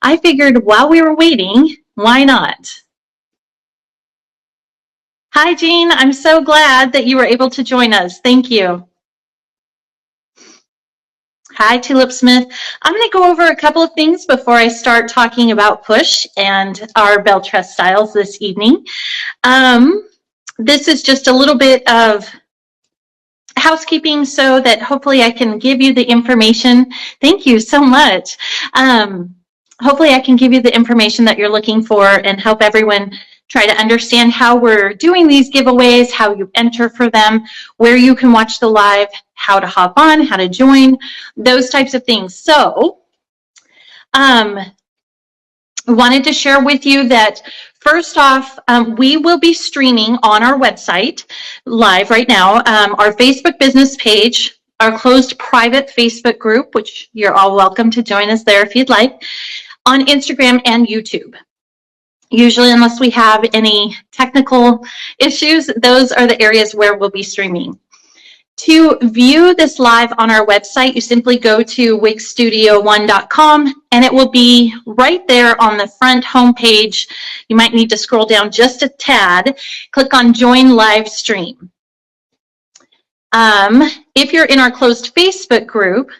I figured while we were waiting, why not? Hi, Jean. I'm so glad that you were able to join us. Thank you. Hi, Tulip Smith. I'm going to go over a couple of things before I start talking about push and our BelleTress styles this evening. This is just a little bit of housekeeping so that hopefully I can give you the information. Thank you so much. Hopefully I can give you the information that you're looking for and help everyone try to understand how we're doing these giveaways, how you enter for them, where you can watch the live, how to hop on, how to join, those types of things. So wanted to share with you that first off, we will be streaming on our website live right now, our Facebook business page, our closed private Facebook group, which you're all welcome to join us there if you'd like, on Instagram and YouTube. Usually, unless we have any technical issues, those are the areas where we'll be streaming. To view this live on our website, you simply go to wigstudio1.com and it will be right there on the front homepage. You might need to scroll down just a tad, click on Join Live Stream. If you're in our closed Facebook group,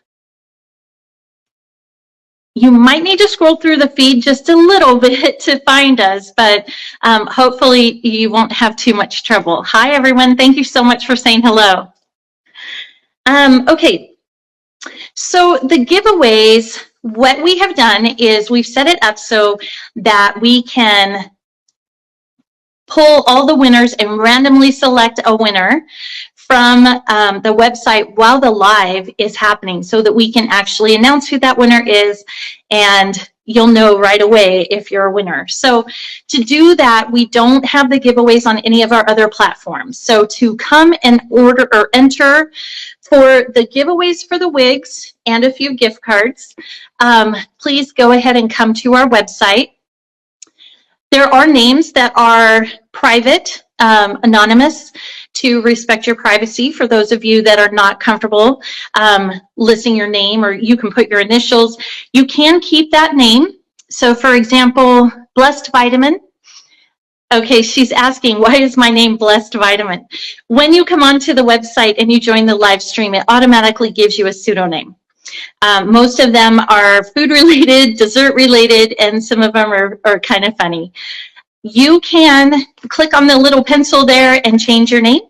you might need to scroll through the feed just a little bit to find us, but hopefully you won't have too much trouble. Hi, everyone. Thank you so much for saying hello. Okay, so the giveaways, what we have done is we've set it up so that we can pull all the winners and randomly select a winner from the website while the live is happening so that we can actually announce who that winner is and you'll know right away if you're a winner. So to do that, we don't have the giveaways on any of our other platforms. So to come and order or enter for the giveaways for the wigs and a few gift cards, please go ahead and come to our website. There are names that are private, anonymous, to respect your privacy for those of you that are not comfortable listing your name, or you can put your initials. You can keep that name. So for example, Blessed Vitamin. Okay, she's asking, why is my name Blessed Vitamin? When you come onto the website and you join the live stream, it automatically gives you a pseudonym. Most of them are food related, dessert related, and some of them are kind of funny. You can click on the little pencil there and change your name.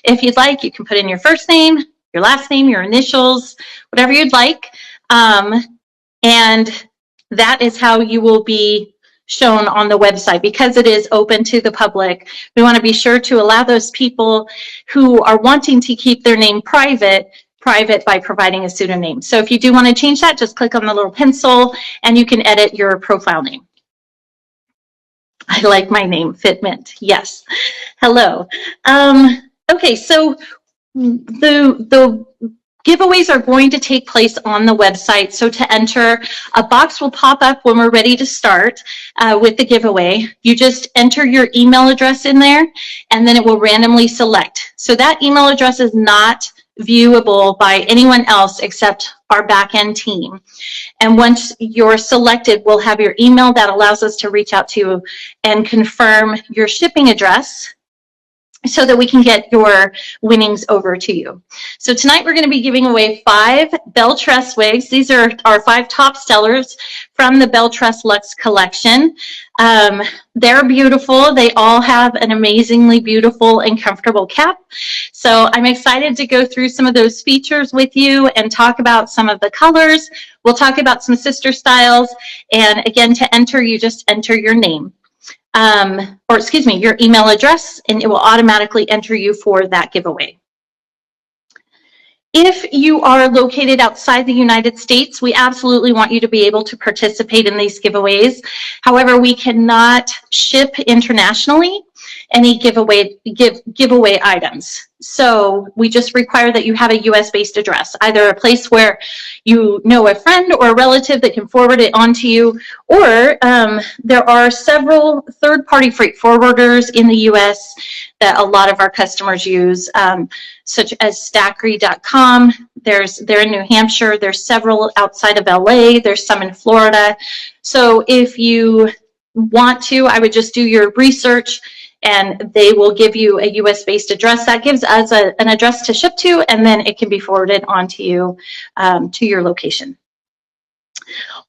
If you'd like, you can put in your first name, your last name, your initials, whatever you'd like. And that is how you will be shown on the website. Because it is open to the public, we want to be sure to allow those people who are wanting to keep their name private by providing a pseudonym. So if you do want to change that, just click on the little pencil and you can edit your profile name. I like my name, Fitment. Yes. Hello. Okay, so the giveaways are going to take place on the website. So to enter, a box will pop up when we're ready to start with the giveaway. You just enter your email address in there, and then it will randomly select. So that email address is not viewable by anyone else except our back-end team. And once you're selected, we'll have your email that allows us to reach out to you and confirm your shipping address so that we can get your winnings over to you. So tonight we're going to be giving away 5 BelleTress wigs. These are our 5 top sellers from the BelleTress Lux Collection. They're beautiful. They all have an amazingly beautiful and comfortable cap. So I'm excited to go through some of those features with you and talk about some of the colors. We'll talk about some sister styles. And again, to enter, you just enter your name. Or excuse me, your email address, and it will automatically enter you for that giveaway. If you are located outside the United States, we absolutely want you to be able to participate in these giveaways. However, we cannot ship internationally, any giveaway items. So we just require that you have a US-based address, either a place where you know a friend or a relative that can forward it on to you, or there are several third-party freight forwarders in the US that a lot of our customers use, such as Stackery.com. They're in New Hampshire. There's several outside of LA. There's some in Florida. So if you want to, I would just do your research, and they will give you a US-based address. That gives us an address to ship to, and then it can be forwarded on to you, to your location.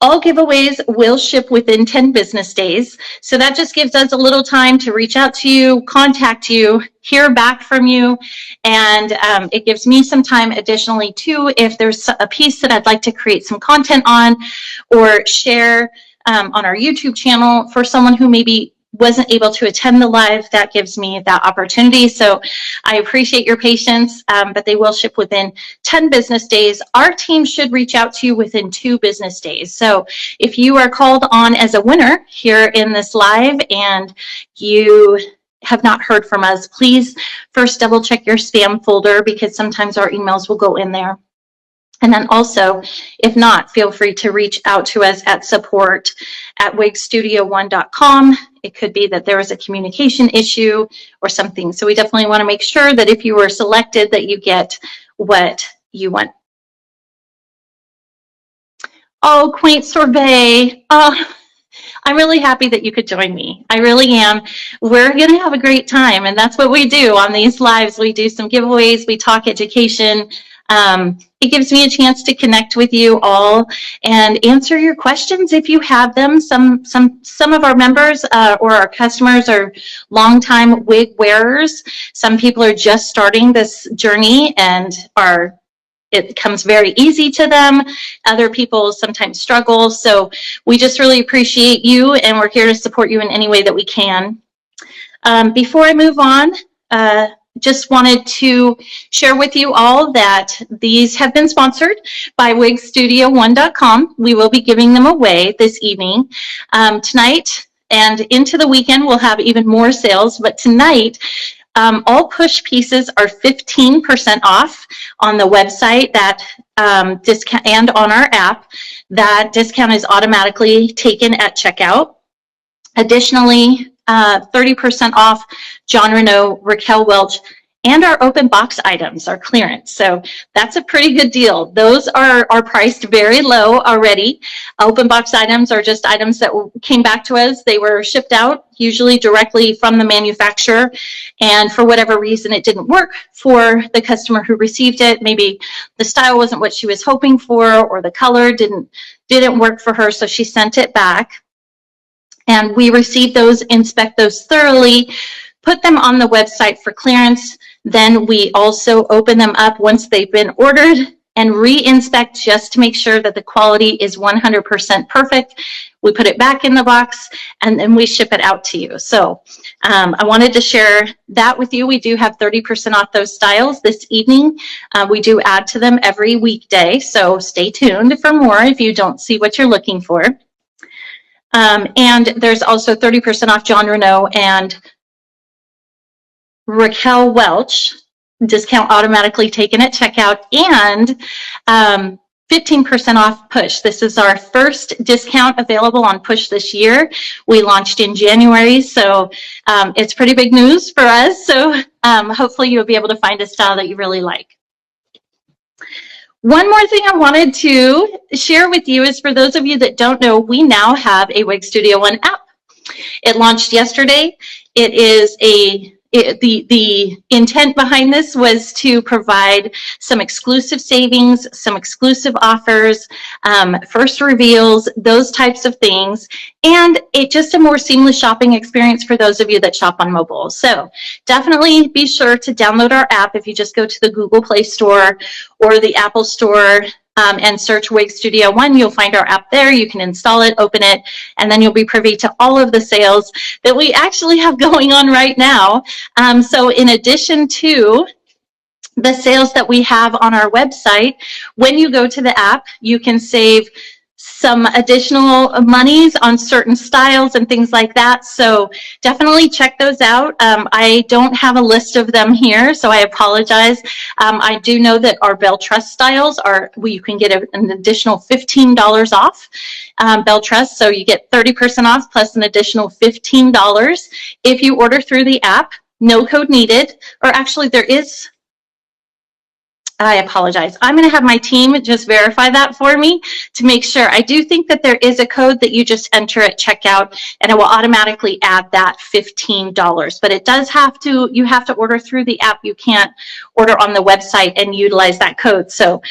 All giveaways will ship within 10 business days. So that just gives us a little time to reach out to you, contact you, hear back from you. And it gives me some time additionally too, if there's a piece that I'd like to create some content on or share on our YouTube channel for someone who maybe wasn't able to attend the live, that gives me that opportunity. So I appreciate your patience, but they will ship within 10 business days. Our team should reach out to you within 2 business days. So if you are called on as a winner here in this live and you have not heard from us, please first double check your spam folder, because sometimes our emails will go in there. And then also, if not, feel free to reach out to us at support@wigstudio1.com. It could be that there was a communication issue or something. So we definitely want to make sure that if you were selected, that you get what you want. Oh, quaint sorbet. Oh, I'm really happy that you could join me. I really am. We're going to have a great time, and that's what we do on these lives. We do some giveaways. We talk education. It gives me a chance to connect with you all and answer your questions if you have them. Some of our members or our customers are longtime wig wearers. Some people are just starting this journey and it comes very easy to them. Other people sometimes struggle. So we just really appreciate you, and we're here to support you in any way that we can. Before I move on, just wanted to share with you all that these have been sponsored by wigstudio1.com. We will be giving them away this evening. Tonight and into the weekend, we'll have even more sales, but tonight, all push pieces are 15% off on the website, that discount, and on our app. That discount is automatically taken at checkout. Additionally, 30% off John Renault, Raquel Welch, and our open box items are clearance. So that's a pretty good deal. Those are priced very low already. Open box items are just items that came back to us. They were shipped out, usually directly from the manufacturer, and for whatever reason it didn't work for the customer who received it. Maybe the style wasn't what she was hoping for, or the color didn't work for her, so she sent it back. And we receive those, inspect those thoroughly, put them on the website for clearance. Then we also open them up once they've been ordered and re-inspect just to make sure that the quality is 100% perfect. We put it back in the box, and then we ship it out to you. So I wanted to share that with you. We do have 30% off those styles this evening. We do add to them every weekday, so stay tuned for more if you don't see what you're looking for. And there's also 30% off John Renault and Raquel Welch, discount automatically taken at checkout, and 15% off Push. This is our first discount available on Push this year. We launched in January, so it's pretty big news for us. So hopefully you'll be able to find a style that you really like. One more thing I wanted to share with you is, for those of you that don't know, we now have a Wig Studio One app. It launched yesterday. It is the intent behind this was to provide some exclusive savings, some exclusive offers, first reveals, those types of things, and it just a more seamless shopping experience for those of you that shop on mobile. So definitely be sure to download our app. If you just go to the Google Play Store or the Apple Store, and search Wig Studio One, you'll find our app there. You can install it, open it, and then you'll be privy to all of the sales that we actually have going on right now. So in addition to the sales that we have on our website, when you go to the app, you can save some additional monies on certain styles and things like that. So definitely check those out. I don't have a list of them here, so I apologize. I do know that our BelleTress styles are, you can get an additional $15 off BelleTress. So you get 30% off plus an additional $15 if you order through the app. No code needed, or actually there is. I apologize. I'm going to have my team just verify that for me to make sure. I do think that there is a code that you just enter at checkout and it will automatically add that $15. But it does have to, you have to order through the app. You can't order on the website and utilize that code. So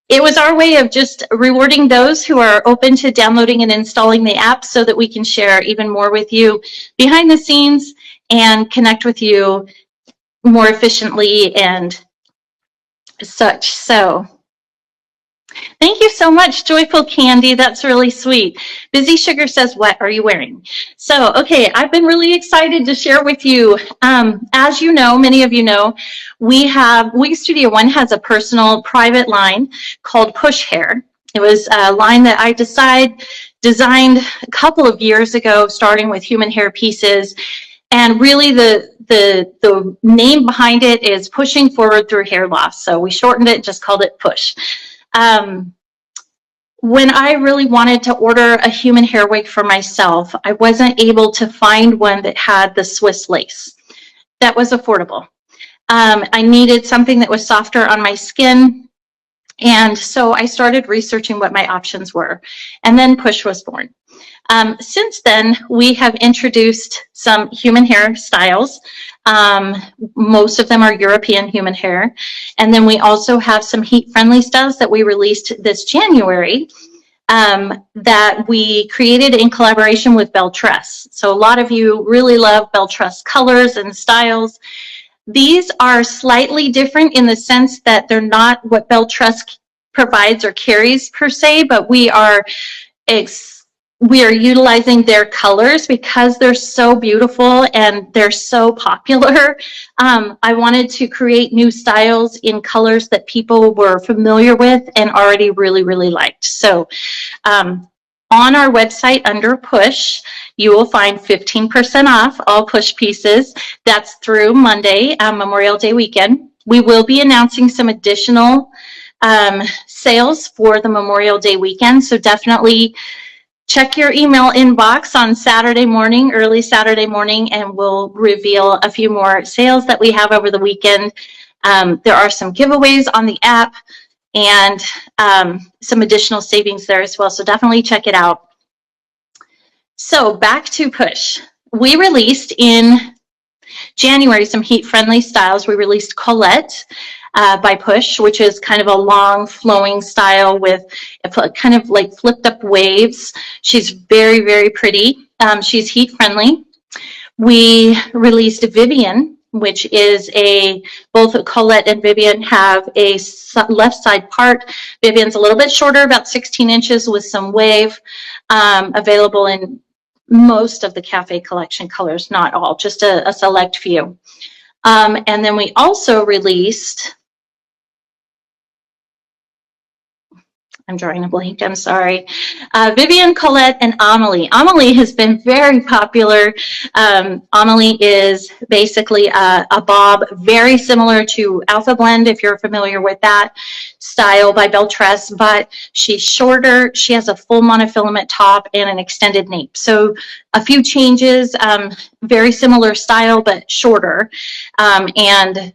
it was our way of just rewarding those who are open to downloading and installing the app so that we can share even more with you behind the scenes and connect with you more efficiently and such. So thank you so much, Joyful Candy. That's really sweet. Busy Sugar says, what are you wearing? So, okay, I've been really excited to share with you. As you know, many of you know, Wig Studio One has a personal private line called Push Hair. It was a line that I designed a couple of years ago, starting with human hair pieces. And really the name behind it is pushing forward through hair loss. So we shortened it and just called it Push. When I really wanted to order a human hair wig for myself, I wasn't able to find one that had the Swiss lace that was affordable. I needed something that was softer on my skin. And so I started researching what my options were. And then Push was born. Since then, we have introduced some human hair styles. Most of them are European human hair. And then we also have some heat-friendly styles that we released this January that we created in collaboration with BelleTress. So a lot of you really love BelleTress colors and styles. These are slightly different in the sense that they're not what BelleTress provides or carries per se, but we are utilizing their colors because they're so beautiful and they're so popular. I wanted to create new styles in colors that people were familiar with and already really, really liked. So on our website under Push, you will find 15% off all Push pieces. That's through Monday, Memorial Day weekend. We will be announcing some additional sales for the Memorial Day weekend. So definitely check your email inbox on Saturday morning, early Saturday morning, and we'll reveal a few more sales that we have over the weekend. There are some giveaways on the app and some additional savings there as well. So definitely check it out. So back to Push. We released in January some heat-friendly styles. We released Colette by Push, which is kind of a long flowing style with kind of like flipped up waves. She's very, very pretty. She's heat-friendly. We released Vivian, which is both Colette and Vivian have a left side part. Vivian's a little bit shorter, about 16 inches with some wave, available in most of the Cafe Collection colors, not all, just a select few. And then we also released, I'm drawing a blank, I'm sorry. Vivian, Colette, and Amelie. Amelie has been very popular. Amelie is basically a bob, very similar to Alpha Blend, if you're familiar with that style by BelleTress, but she's shorter. She has a full monofilament top and an extended nape. So a few changes, very similar style, but shorter, and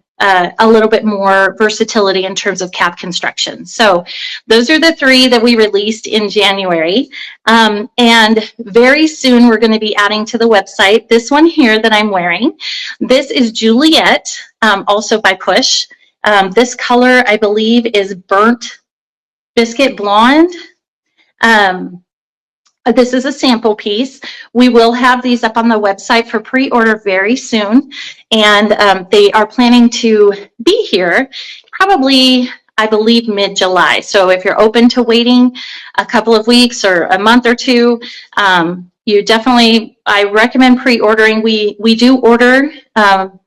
a little bit more versatility in terms of cap construction. So those are the three that we released in January. And very soon we're going to be adding to the website this one here that I'm wearing. This is Juliet, also by Push. This color, I believe, is Burnt Biscuit Blonde. This is a sample piece. We will have these up on the website for pre-order very soon, and they are planning to be here probably, I believe, mid-July. So if you're open to waiting a couple of weeks or a month or two, you definitely, I recommend pre-ordering. We do order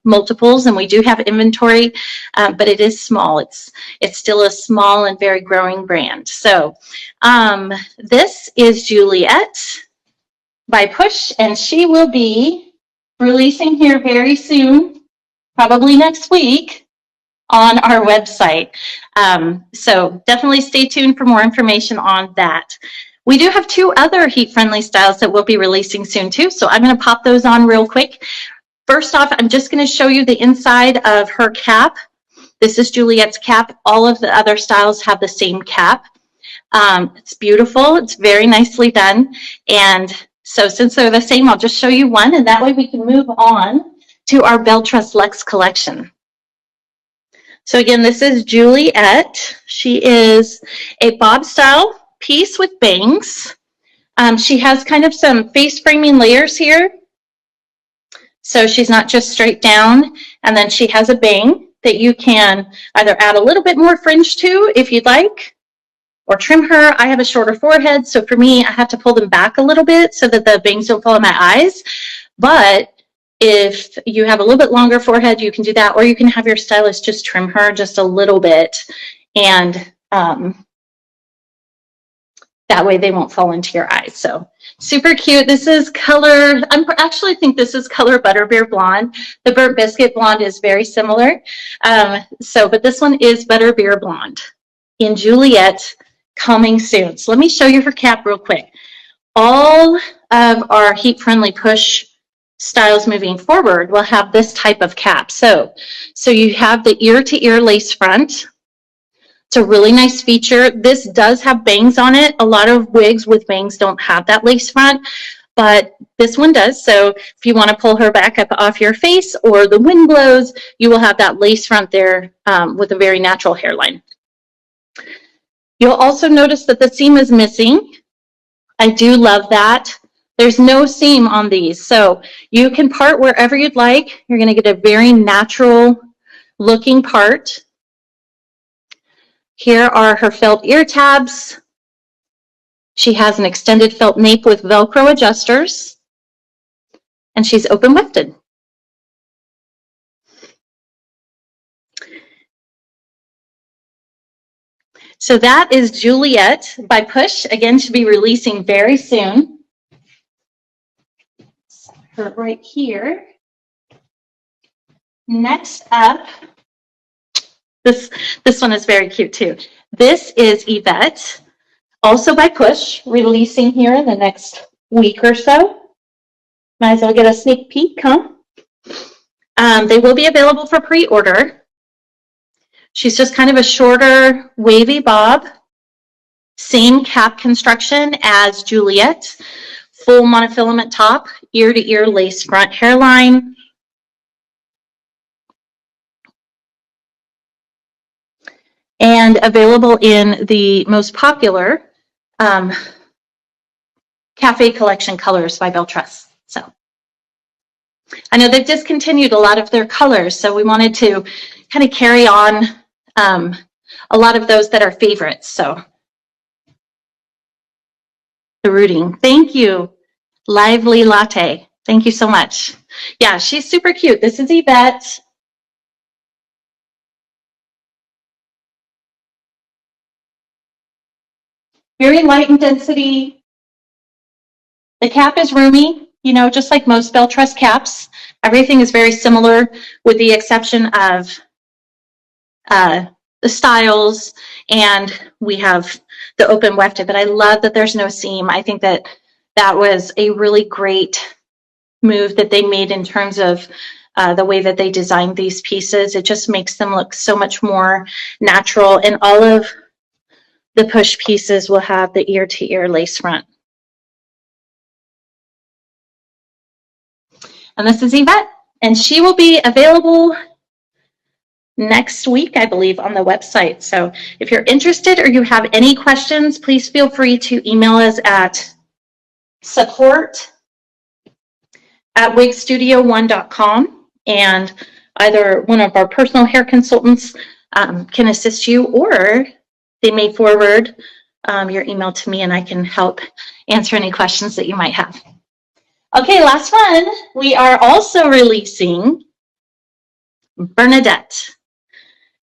multiples, and we do have inventory, but it is small. It's still a small and very growing brand. So this is Juliet by Push, and she will be releasing here very soon, probably next week, on our website. So definitely stay tuned for more information on that. We do have 2 other heat-friendly styles that we'll be releasing soon too, so I'm going to pop those on real quick. First off, I'm just going to show you the inside of her cap. This is Juliet's cap. All of the other styles have the same cap. It's beautiful. It's very nicely done. And so since they're the same, I'll just show you one, and that way we can move on to our BelleTress Lux Collection. So again, this is Juliet. She is a bob style piece with bangs. She has kind of some face framing layers here. So she's not just straight down, and then she has a bang that you can either add a little bit more fringe to if you'd like, or trim her. I have a shorter forehead, so for me, I have to pull them back a little bit so that the bangs don't fall in my eyes. But if you have a little bit longer forehead, you can do that, or you can have your stylist just trim her just a little bit, and that way they won't fall into your eyes. So super cute. This is color, I actually think this is color Butterbeer Blonde. The Burnt Biscuit Blonde is very similar. But this one is Butterbeer Blonde in Juliet, coming soon. So let me show you her cap real quick. All of our heat-friendly Push styles moving forward will have this type of cap. So you have the ear-to-ear lace front. It's a really nice feature. This does have bangs on it. A lot of wigs with bangs don't have that lace front, but this one does. So if you want to pull her back up off your face or the wind blows, you will have that lace front there with a very natural hairline. You'll also notice that the seam is missing. I do love that. There's no seam on these, so you can part wherever you'd like. You're going to get a very natural looking part. Here are her felt ear tabs. She has an extended felt nape with Velcro adjusters, and she's open wefted. So that is Juliet by Push. Again, she'll be releasing very soon. Set her right here. Next up, this one is very cute too. This is Yvette, also by Push, releasing here in the next week or so. Might as well get a sneak peek, huh? They will be available for pre-order. She's just kind of a shorter, wavy bob. Same cap construction as Juliet. Full monofilament top, ear-to-ear lace front hairline. And available in the most popular Cafe Collection colors by BelleTress. So I know they've discontinued a lot of their colors, so we wanted to kind of carry on a lot of those that are favorites. So the rooting, thank you. Lively Latte, thank you so much. Yeah, she's super cute. This is Yvette. Very light in density. The cap is roomy, you know, just like most BelleTress caps. Everything is very similar with the exception of the styles, and we have the open wefted, but I love that there's no seam. I think that that was a really great move that they made in terms of the way that they designed these pieces. It just makes them look so much more natural, and all of the Push pieces will have the ear-to-ear lace front. And this is Yvette, and she will be available next week, I believe, on the website. So if you're interested or you have any questions, please feel free to email us at support@wigstudio1.com, and either one of our personal hair consultants can assist you, or they may forward your email to me and I can help answer any questions that you might have. Okay, last one. We are also releasing Bernadette.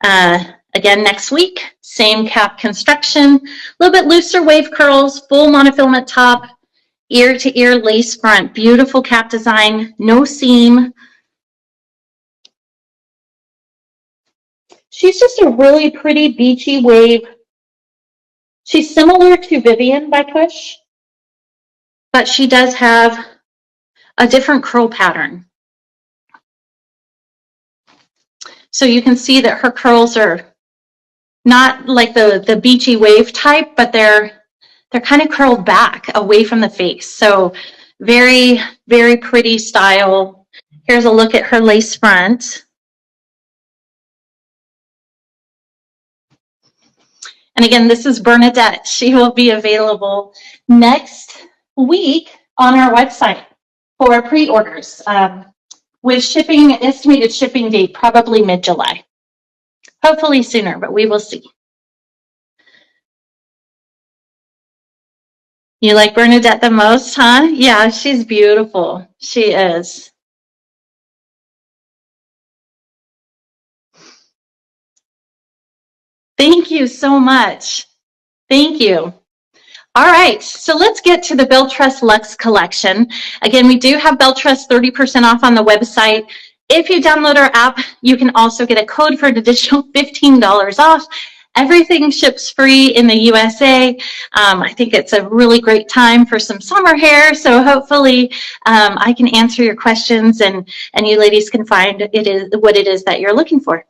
Again, next week, same cap construction, a little bit looser wave curls, full monofilament top, ear to ear lace front, beautiful cap design, no seam. She's just a really pretty beachy wave. She's similar to Vivian by Push, but she does have a different curl pattern. So you can see that her curls are not like the beachy wave type, but they're kind of curled back away from the face. So very, very pretty style. Here's a look at her lace front. And again, this is Bernadette. She will be available next week on our website for pre-orders with shipping, estimated shipping date, probably mid-July. Hopefully sooner, but we will see. You like Bernadette the most, huh? Yeah, she's beautiful. She is. Thank you so much. Thank you. All right, so let's get to the BelleTress Lux Collection. Again, we do have BelleTress 30% off on the website. If you download our app, you can also get a code for an additional $15 off. Everything ships free in the USA. I think it's a really great time for some summer hair, so hopefully I can answer your questions and you ladies can find what it is that you're looking for.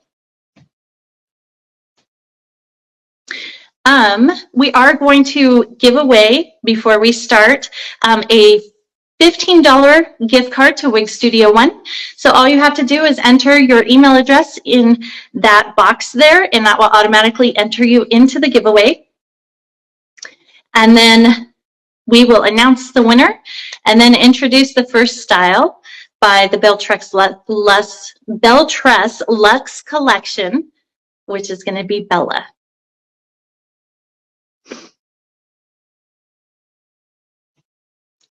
We are going to give away, before we start, a $15 gift card to Wig Studio One. So all you have to do is enter your email address in that box there, and that will automatically enter you into the giveaway. And then we will announce the winner and then introduce the first style by the BelleTress Lux Collection, which is going to be Bella.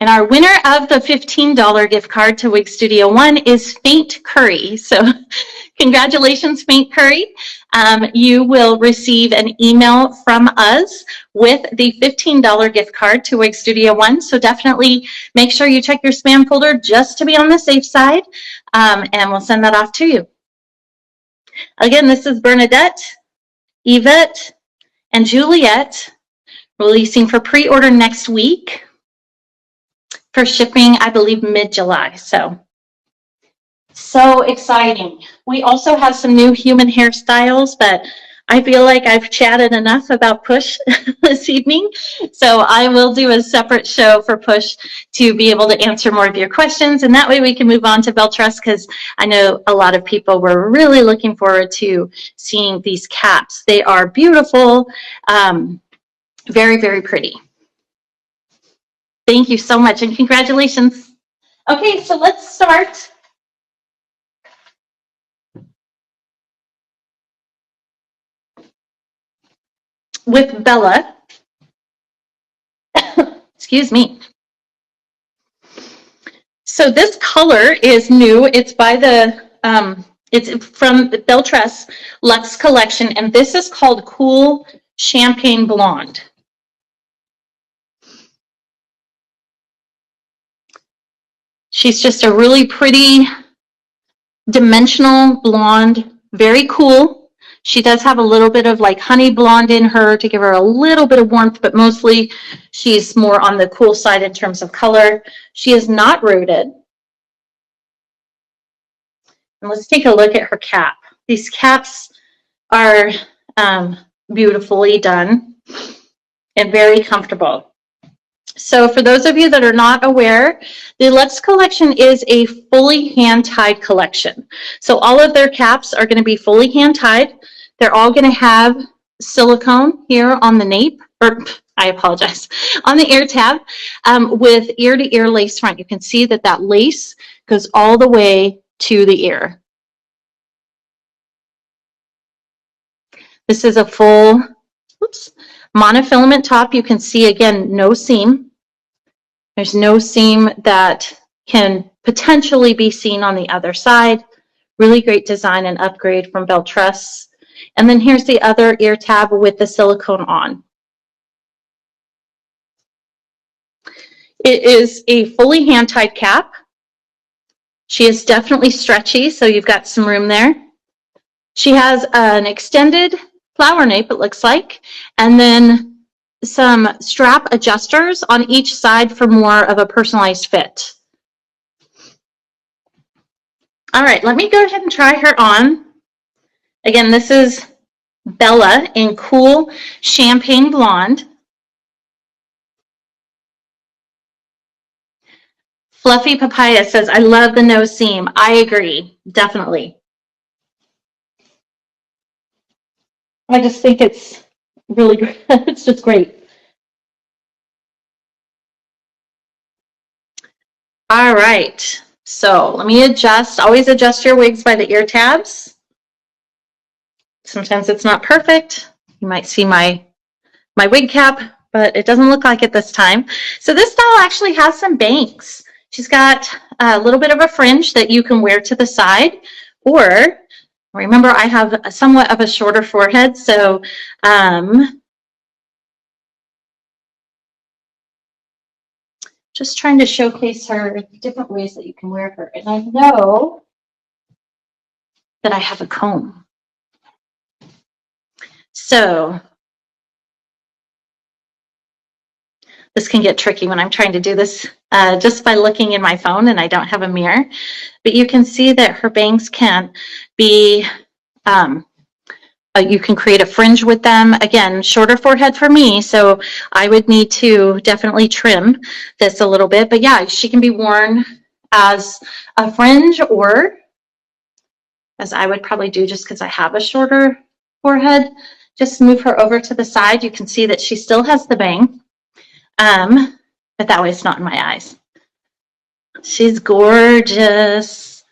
And our winner of the $15 gift card to Wig Studio One is Faint Curry. So congratulations, Faint Curry. You will receive an email from us with the $15 gift card to Wig Studio One. So definitely make sure you check your spam folder just to be on the safe side, and we'll send that off to you. Again, this is Bernadette, Yvette, and Juliet, releasing for pre-order next week. For shipping, I believe mid-July. So exciting. We also have some new human hairstyles, but I feel like I've chatted enough about Push this evening. So I will do a separate show for Push to be able to answer more of your questions. And that way we can move on to BelleTress, because I know a lot of people were really looking forward to seeing these caps. They are beautiful, very, very pretty. Thank you so much, and congratulations. Okay, so let's start with Bella. Excuse me. So this color is new. It's by the, it's from the BelleTress Lux Collection, and this is called Cool Champagne Blonde. She's just a really pretty dimensional blonde, very cool. She does have a little bit of like honey blonde in her to give her a little bit of warmth, but mostly she's more on the cool side in terms of color. She is not rooted. And let's take a look at her cap. These caps are beautifully done and very comfortable. So for those of you that are not aware, the Lux Collection is a fully hand-tied collection. So all of their caps are going to be fully hand-tied. They're all going to have silicone here on the nape, or I apologize, on the ear tab with ear-to-ear lace front. You can see that that lace goes all the way to the ear. This is a full, oops, monofilament top. You can see, again, no seam. There's no seam that can potentially be seen on the other side. Really great design and upgrade from BelleTress. And then here's the other ear tab with the silicone on. It is a fully hand-tied cap. She is definitely stretchy, so you've got some room there. She has an extended flower nape, it looks like, and then some strap adjusters on each side for more of a personalized fit. All right, let me go ahead and try her on. Again, this is Bella in Cool Champagne Blonde. Fluffy Papaya says, I love the nose seam. I agree, definitely. I just think it's really great. It's just great. All right, so let me adjust. Always adjust your wigs by the ear tabs. Sometimes it's not perfect. You might see my wig cap, but it doesn't look like it this time. So this style actually has some bangs. She's got a little bit of a fringe that you can wear to the side, or remember I have somewhat of a shorter forehead, so just trying to showcase her different ways that you can wear her. And I know that I have a comb. So this can get tricky when I'm trying to do this just by looking in my phone and I don't have a mirror. But you can see that her bangs can be, you can create a fringe with them. Again, shorter forehead for me, so I would need to definitely trim this a little bit. But yeah, she can be worn as a fringe, or as I would probably do just because I have a shorter forehead, just move her over to the side. You can see that she still has the bang. But that way it's not in my eyes. She's gorgeous.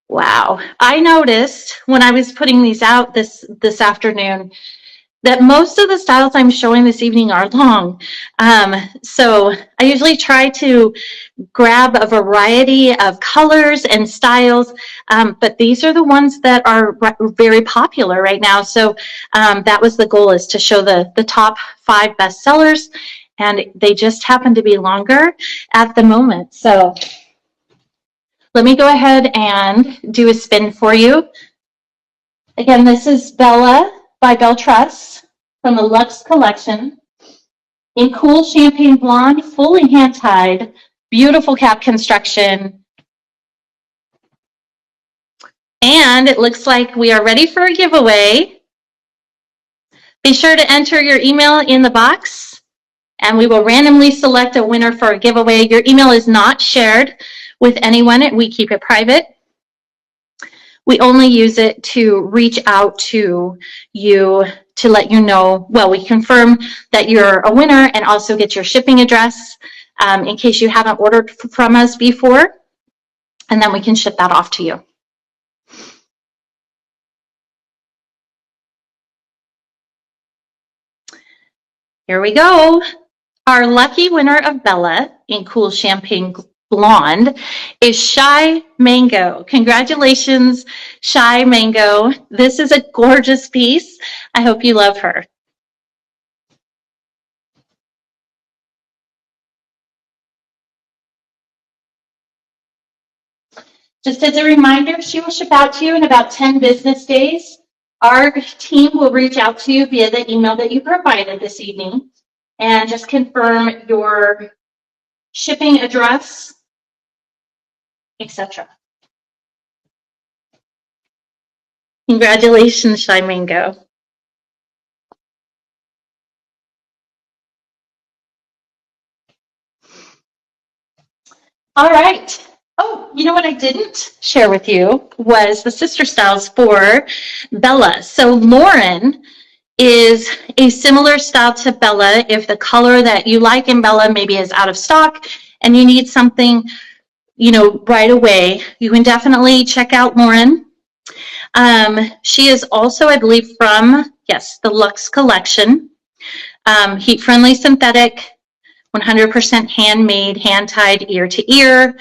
Wow. I noticed when I was putting these out this afternoon that most of the styles I'm showing this evening are long. So I usually try to grab a variety of colors and styles, but these are the ones that are very popular right now. So that was the goal, is to show the top 5 best sellers. And they just happen to be longer at the moment. So let me go ahead and do a spin for you. Again, this is Bella by BelleTress from the Lux Collection in Cool Champagne Blonde, fully hand-tied, beautiful cap construction. And it looks like we are ready for a giveaway. Be sure to enter your email in the box, and we will randomly select a winner for a giveaway. Your email is not shared with anyone. We keep it private. We only use it to reach out to you to let you know, well, we confirm that you're a winner and also get your shipping address in case you haven't ordered from us before, and then we can ship that off to you. Here we go. Our lucky winner of Bella in Cool Champagne Blonde is Shy Mango. Congratulations, Shy Mango. This is a gorgeous piece. I hope you love her. Just as a reminder, she will ship out to you in about 10 business days. Our team will reach out to you via the email that you provided this evening and just confirm your shipping address, etc. Congratulations, Shy Mango. All right. Oh, you know what I didn't share with you was the sister styles for Bella. So Lauren is a similar style to Bella. If the color that you like in Bella maybe is out of stock and you need something, you know, right away, you can definitely check out Lauren. She is also, I believe, from, yes, the Lux Collection. Heat-friendly synthetic, 100% handmade, hand-tied ear to ear.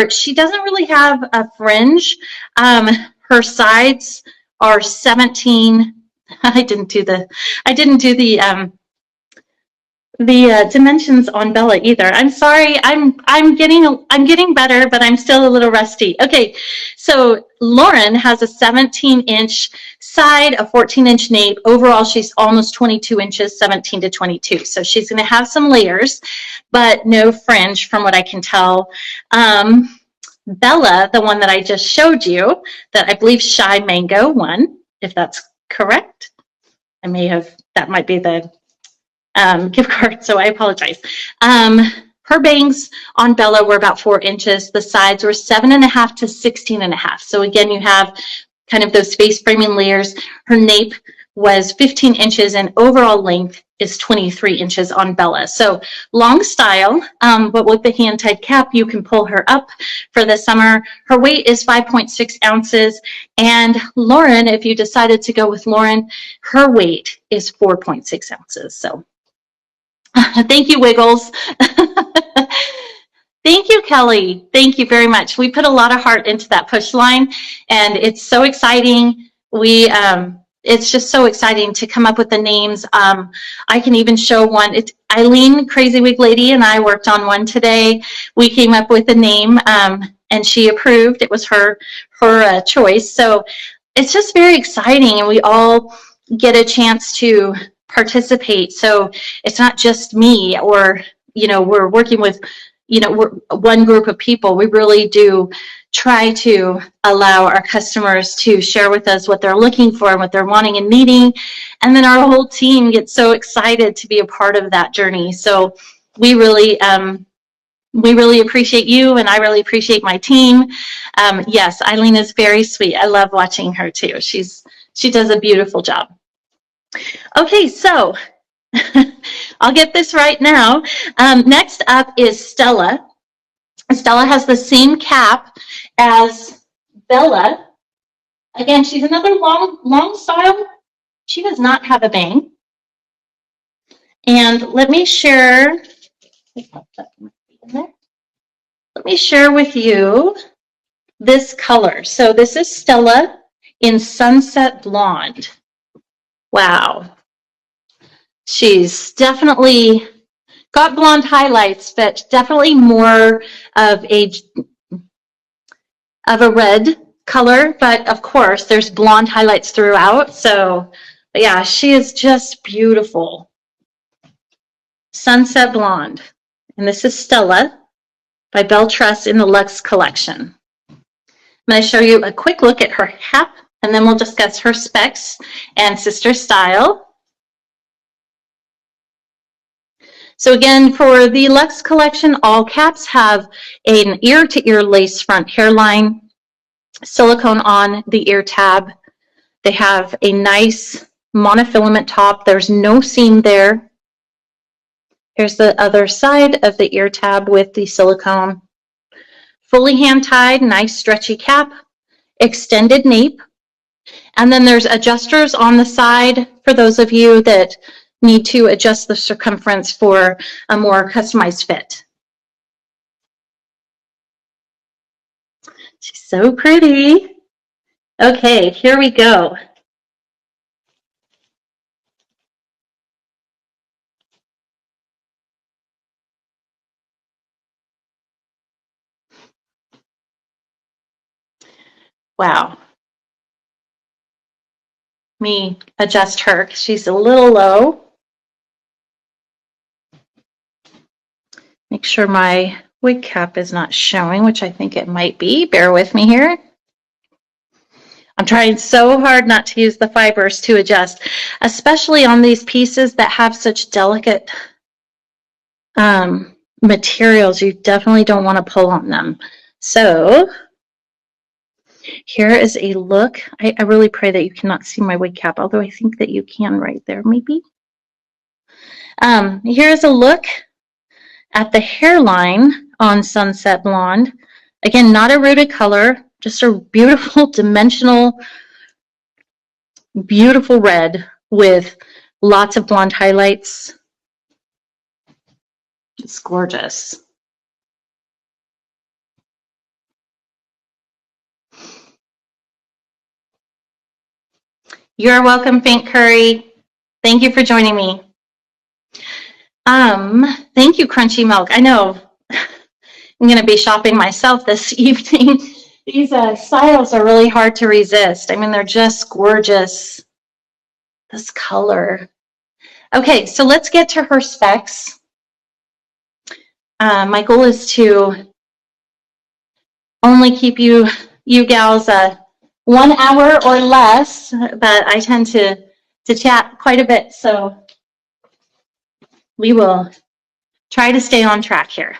She doesn't really have a fringe. Her sides are 17. I didn't do the dimensions on Bella either. I'm sorry. I'm getting better, but I'm still a little rusty. Okay, so Lauren has a 17-inch side, a 14-inch nape. Overall, she's almost 22 inches, 17 to 22. So she's going to have some layers, but no fringe from what I can tell. Bella, the one that I just showed you, that I believe Shy Mango won, if that's correct. That might be the gift card, so I apologize. Her bangs on Bella were about 4 inches. The sides were 7.5 to 16.5. So again, you have kind of those face framing layers. Her nape was 15 inches and overall length is 23 inches on Bella. So long style, but with the hand-tied cap, you can pull her up for the summer. Her weight is 5.6 ounces. And Lauren, if you decided to go with Lauren, her weight is 4.6 ounces. So thank you, Wiggles. Thank you, Kelly. Thank you very much. We put a lot of heart into that push line, and it's so exciting. It's just so exciting to come up with the names. I can even show one. It's Eileen, Crazy Wig Lady, and I worked on one today. We came up with a name, and she approved. It was her choice. So it's just very exciting, and we all get a chance to participate. So it's not just me, or we're working with we're one group of people. We really do try to allow our customers to share with us what they're looking for and what they're wanting and needing, and then our whole team gets so excited to be a part of that journey. So we really appreciate you, and I really appreciate my team. Yes, Eileen is very sweet. I love watching her too. She does a beautiful job. Okay, so I'll get this right now. Next up is Stella. Stella has the same cap as Bella. Again, she's another long style. She does not have a bang. And let me share with you this color. So this is Stella in Sunset Blonde. Wow. She's definitely got blonde highlights, but definitely more of a red color. But of course, there's blonde highlights throughout. So yeah, she is just beautiful. Sunset Blonde. And this is Stella by BelleTress in the Lux Collection. I'm going to show you a quick look at her cap, and then we'll discuss her specs and sister style. So again, for the Lux Collection, all caps have an ear-to-ear lace front hairline, silicone on the ear tab. They have a nice monofilament top. There's no seam there. Here's the other side of the ear tab with the silicone. Fully hand-tied, nice stretchy cap, extended nape. And then there's adjusters on the side for those of you that need to adjust the circumference for a more customized fit. She's so pretty. Okay, here we go. Wow. Let me adjust her because she's a little low. Make sure my wig cap is not showing, which I think it might be. Bear with me here. I'm trying so hard not to use the fibers to adjust, especially on these pieces that have such delicate materials. You definitely don't want to pull on them. So here is a look. I really pray that you cannot see my wig cap, although I think that you can right there, maybe. Here's a look at the hairline on Sunset Blonde. Again, not a rooted color, just a beautiful dimensional, beautiful red with lots of blonde highlights. It's gorgeous. You're welcome, Faint Curry. Thank you for joining me. Thank you, Crunchy Milk. I know I'm going to be shopping myself this evening. These styles are really hard to resist. I mean, they're just gorgeous. This color. Okay, so let's get to her specs. My goal is to only keep you gals 1 hour or less, but I tend to chat quite a bit, so we will try to stay on track here.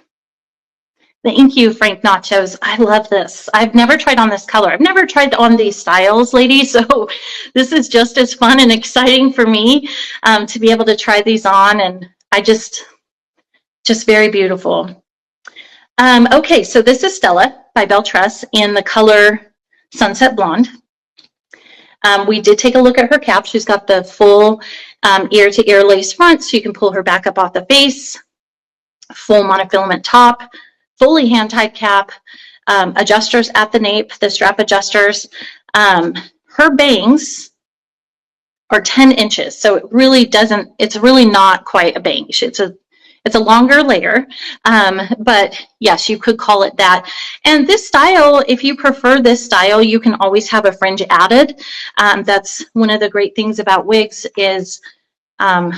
Thank you, Frank Nachos. I love this. I've never tried on this color. I've never tried on these styles, ladies, so this is just as fun and exciting for me to be able to try these on, and I just very beautiful. Okay, so this is Stella by BelleTress in the color Sunset Blonde. We did take a look at her cap. She's got the full ear-to-ear lace front, so you can pull her back up off the face, full monofilament top, fully hand-tied cap, adjusters at the nape, the strap adjusters. Her bangs are 10 inches, so it really doesn't, it's really not quite a bang. It's a longer layer, but yes, you could call it that. And this style, if you prefer this style, you can always have a fringe added. That's one of the great things about wigs is a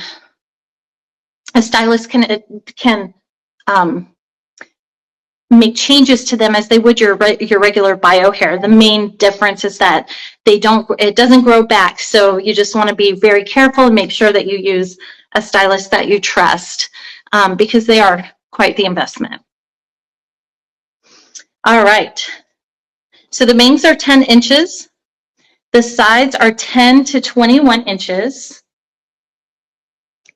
stylist can make changes to them as they would your regular bio hair. The main difference is that it doesn't grow back, so you just want to be very careful and make sure that you use a stylist that you trust, because they are quite the investment. All right, so the bangs are 10 inches. The sides are 10 to 21 inches.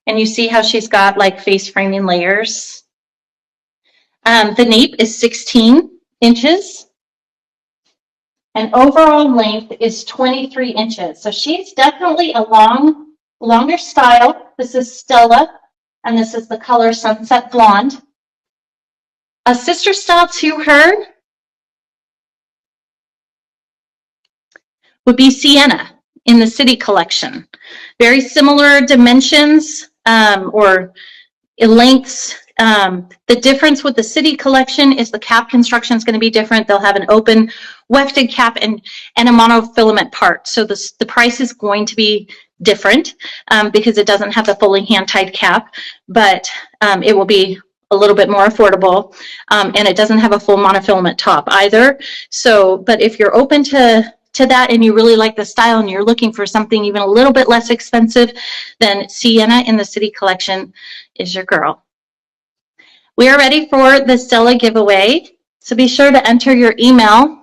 And you see how she's got like face framing layers. The nape is 16 inches. And overall length is 23 inches. So she's definitely a longer style. This is Stella, and this is the color Sunset Blonde. A sister style to her would be Sienna in the City Collection. Very similar dimensions or lengths. The difference with the City Collection is the cap construction is going to be different. They'll have an open wefted cap and a monofilament part. So the price is going to be different because it doesn't have the fully hand-tied cap, but it will be a little bit more affordable, and it doesn't have a full monofilament top either. So, but if you're open to that and you really like the style and you're looking for something even a little bit less expensive, then Sienna in the City Collection is your girl. We are ready for the Stella giveaway, so be sure to enter your email.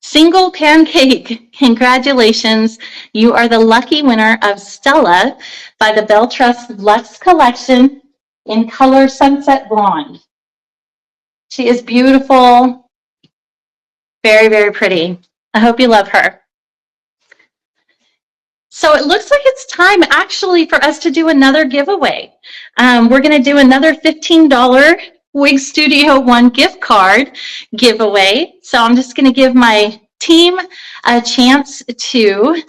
Single Pancake, congratulations. You are the lucky winner of Stella by the BelleTress Lux Collection in color Sunset Blonde. She is beautiful, very, very pretty. I hope you love her. So it looks like it's time actually for us to do another giveaway. We're going to do another $15 Wig Studio One gift card giveaway. So I'm just going to give my team a chance to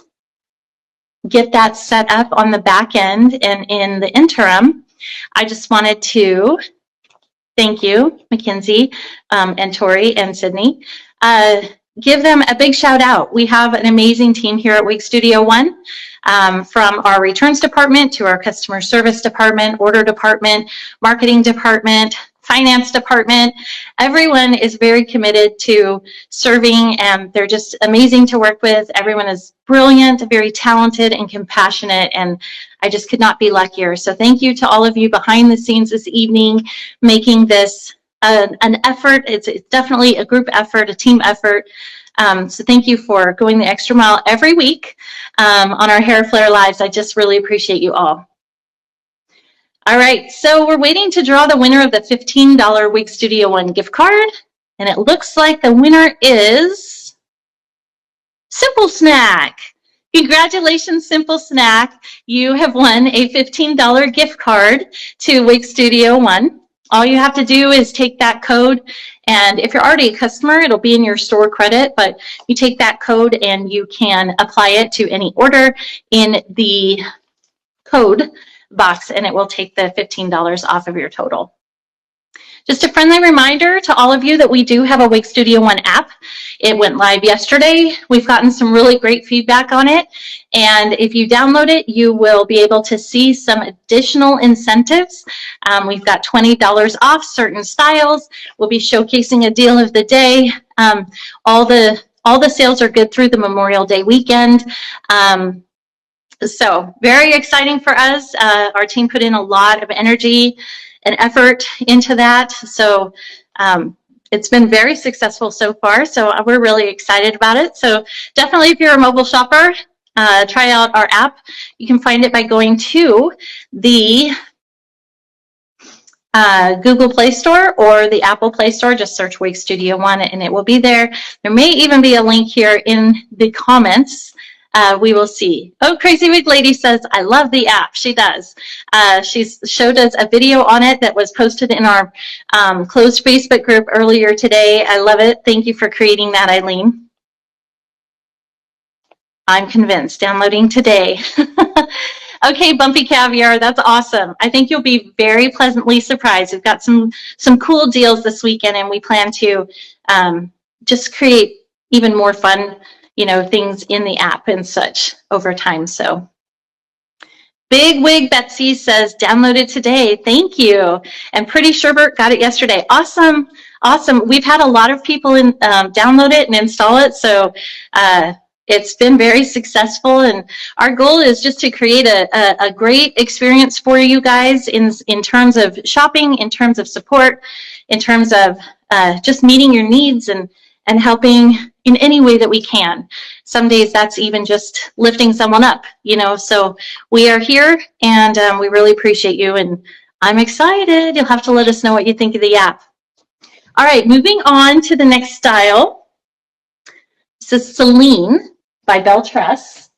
get that set up on the back end, and in the interim, I just wanted to thank you, Mackenzie and Tori and Sydney. Give them a big shout out. We have an amazing team here at Wig Studio One, from our returns department to our customer service department, order department, marketing department, finance department. Everyone is very committed to serving, and they're just amazing to work with. Everyone is brilliant, very talented, and compassionate, and I just could not be luckier. So thank you to all of you behind the scenes this evening, making this an effort. It's definitely a group effort, a team effort. So thank you for going the extra mile every week on our Hair Flair Lives. I just really appreciate you all. All right, so we're waiting to draw the winner of the $15 Wig Studio One gift card, and it looks like the winner is Simple Snack. Congratulations, Simple Snack. You have won a $15 gift card to Wig Studio One. All you have to do is take that code, and if you're already a customer, it'll be in your store credit, but you take that code and you can apply it to any order in the code box, and it will take the $15 off of your total. Just a friendly reminder to all of you that we do have a Wig Studio One app. It went live yesterday. We've gotten some really great feedback on it. And if you download it, you will be able to see some additional incentives. We've got $20 off certain styles. We'll be showcasing a deal of the day. All the sales are good through the Memorial Day weekend. So very exciting for us. Our team put in a lot of energy and effort into that. So it's been very successful so far. So we're really excited about it. So definitely, if you're a mobile shopper, try out our app. You can find it by going to the Google Play Store or the Apple Play Store. Just search Wig Studio One and it will be there. There may even be a link here in the comments. We will see. Oh, Crazy Wig Lady says, I love the app. She does. She's showed us a video on it that was posted in our closed Facebook group earlier today. I love it. Thank you for creating that, Eileen. I'm convinced. Downloading today. Okay, Bumpy Caviar, that's awesome. I think you'll be very pleasantly surprised. We've got some cool deals this weekend, and we plan to just create even more fun, things in the app and such over time. So Big Wig Betsy says, downloaded today. Thank you. And Pretty Sherbert got it yesterday. Awesome. Awesome. We've had a lot of people download it and install it. So it's been very successful. And our goal is just to create a great experience for you guys in terms of shopping, in terms of support, in terms of just meeting your needs and helping in any way that we can. Some days that's even just lifting someone up, so we are here, and we really appreciate you, and I'm excited. You'll have to let us know what you think of the app. All right, moving on to the next style. This is Seline by BelleTress.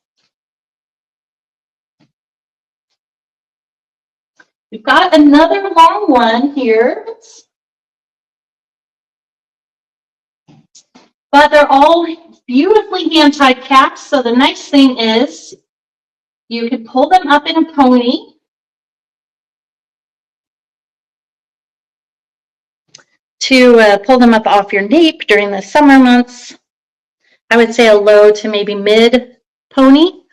We've got another long one here. But they're all beautifully hand-tied caps. So the nice thing is you can pull them up in a pony. To pull them up off your nape during the summer months. I would say a low to maybe mid pony.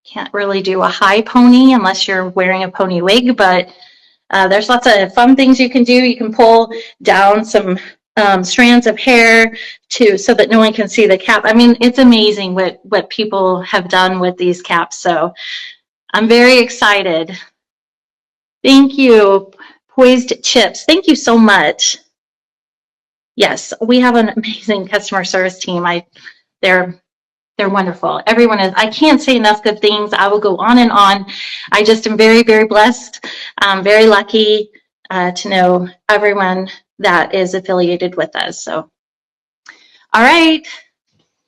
Can't really do a high pony unless you're wearing a pony wig, but there's lots of fun things you can do. You can pull down some strands of hair so that no one can see the cap. I mean, it's amazing what people have done with these caps. So I'm very excited. Thank you, Poised Chips. Thank you so much. Yes, we have an amazing customer service team. They're wonderful. Everyone is. I can't say enough good things. I will go on and on. I just am very, very blessed. I'm very lucky to know everyone that is affiliated with us. So, all right,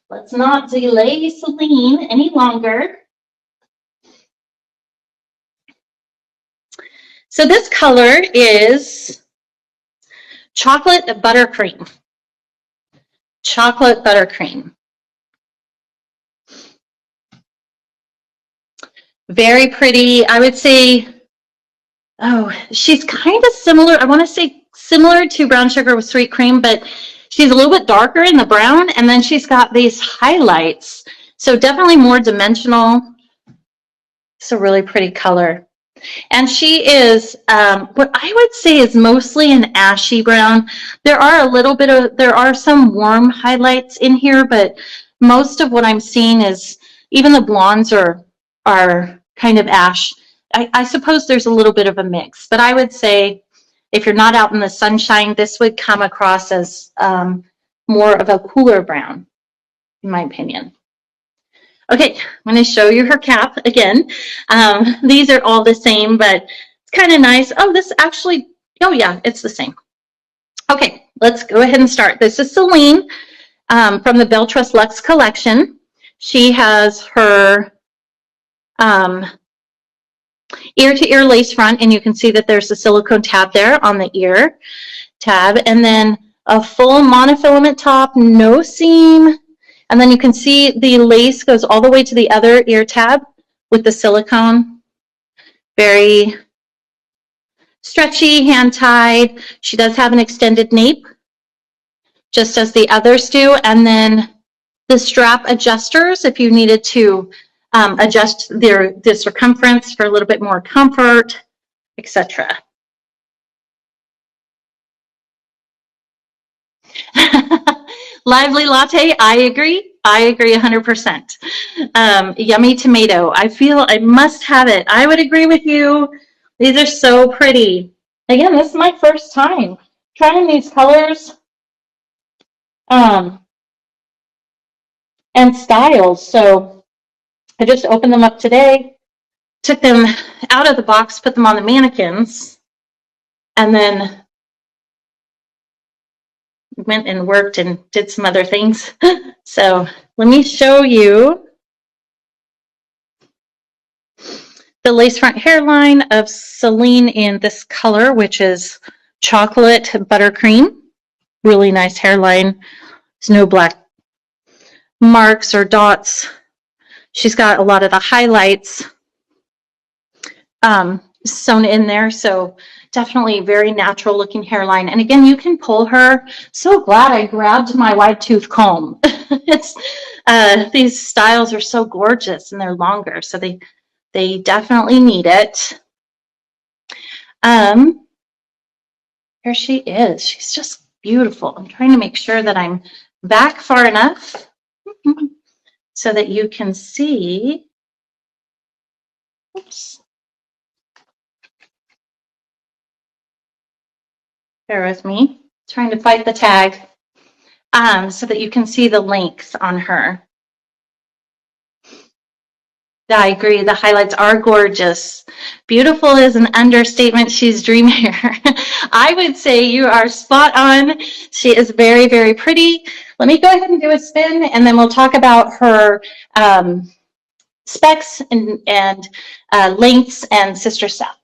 let's not delay Seline any longer. So this color is chocolate buttercream. Chocolate buttercream. Very pretty. I would say, oh, she's kind of similar. I want to say similar to brown sugar with sweet cream, but she's a little bit darker in the brown, and then she's got these highlights. So definitely more dimensional. It's a really pretty color. And she is what I would say is mostly an ashy brown. There are some warm highlights in here, but most of what I'm seeing is even the blondes are kind of ash. I suppose there's a little bit of a mix, but I would say if you're not out in the sunshine, this would come across as more of a cooler brown, in my opinion. Okay, I'm going to show you her cap again. These are all the same, but it's kind of nice. Oh, this actually, oh yeah, it's the same. Okay, let's go ahead and start. This is Seline from the BelleTress Lux Collection. She has her ear-to-ear lace front, and you can see that there's a silicone tab there on the ear tab, and then a full monofilament top, no seam, and then you can see the lace goes all the way to the other ear tab with the silicone. Very stretchy, hand-tied. She does have an extended nape, just as the others do, and then the strap adjusters if you needed to adjust the circumference for a little bit more comfort, etc. Lively latte, I agree. I agree 100%. Yummy tomato, I feel I must have it. I would agree with you. These are so pretty. Again, this is my first time trying these colors and styles. So I just opened them up today, took them out of the box, put them on the mannequins, and then went and worked and did some other things. So let me show you the lace front hairline of Seline in this color, which is chocolate buttercream. Really nice hairline. There's no black marks or dots. She's got a lot of the highlights sewn in there, so definitely very natural looking hairline. And again, you can pull her. So glad I grabbed my wide tooth comb. It's these styles are so gorgeous and they're longer, so they definitely need it. Here she is. She's just beautiful. I'm trying to make sure that I'm back far enough so that you can see. Oops. Bear with me. Trying to fight the tag so that you can see the length on her. I agree. The highlights are gorgeous. Beautiful is an understatement. She's dream hair. I would say you are spot on. She is very, very pretty. Let me go ahead and do a spin, and then we'll talk about her specs and lengths and sister stuff.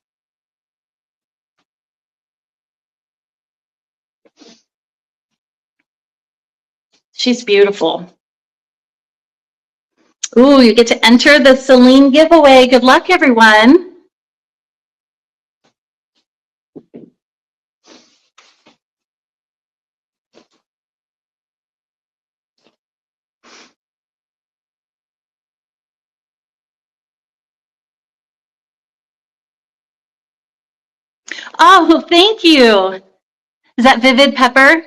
She's beautiful. Ooh, you get to enter the Seline giveaway. Good luck, everyone. Oh, thank you. Is that Vivid Pepper?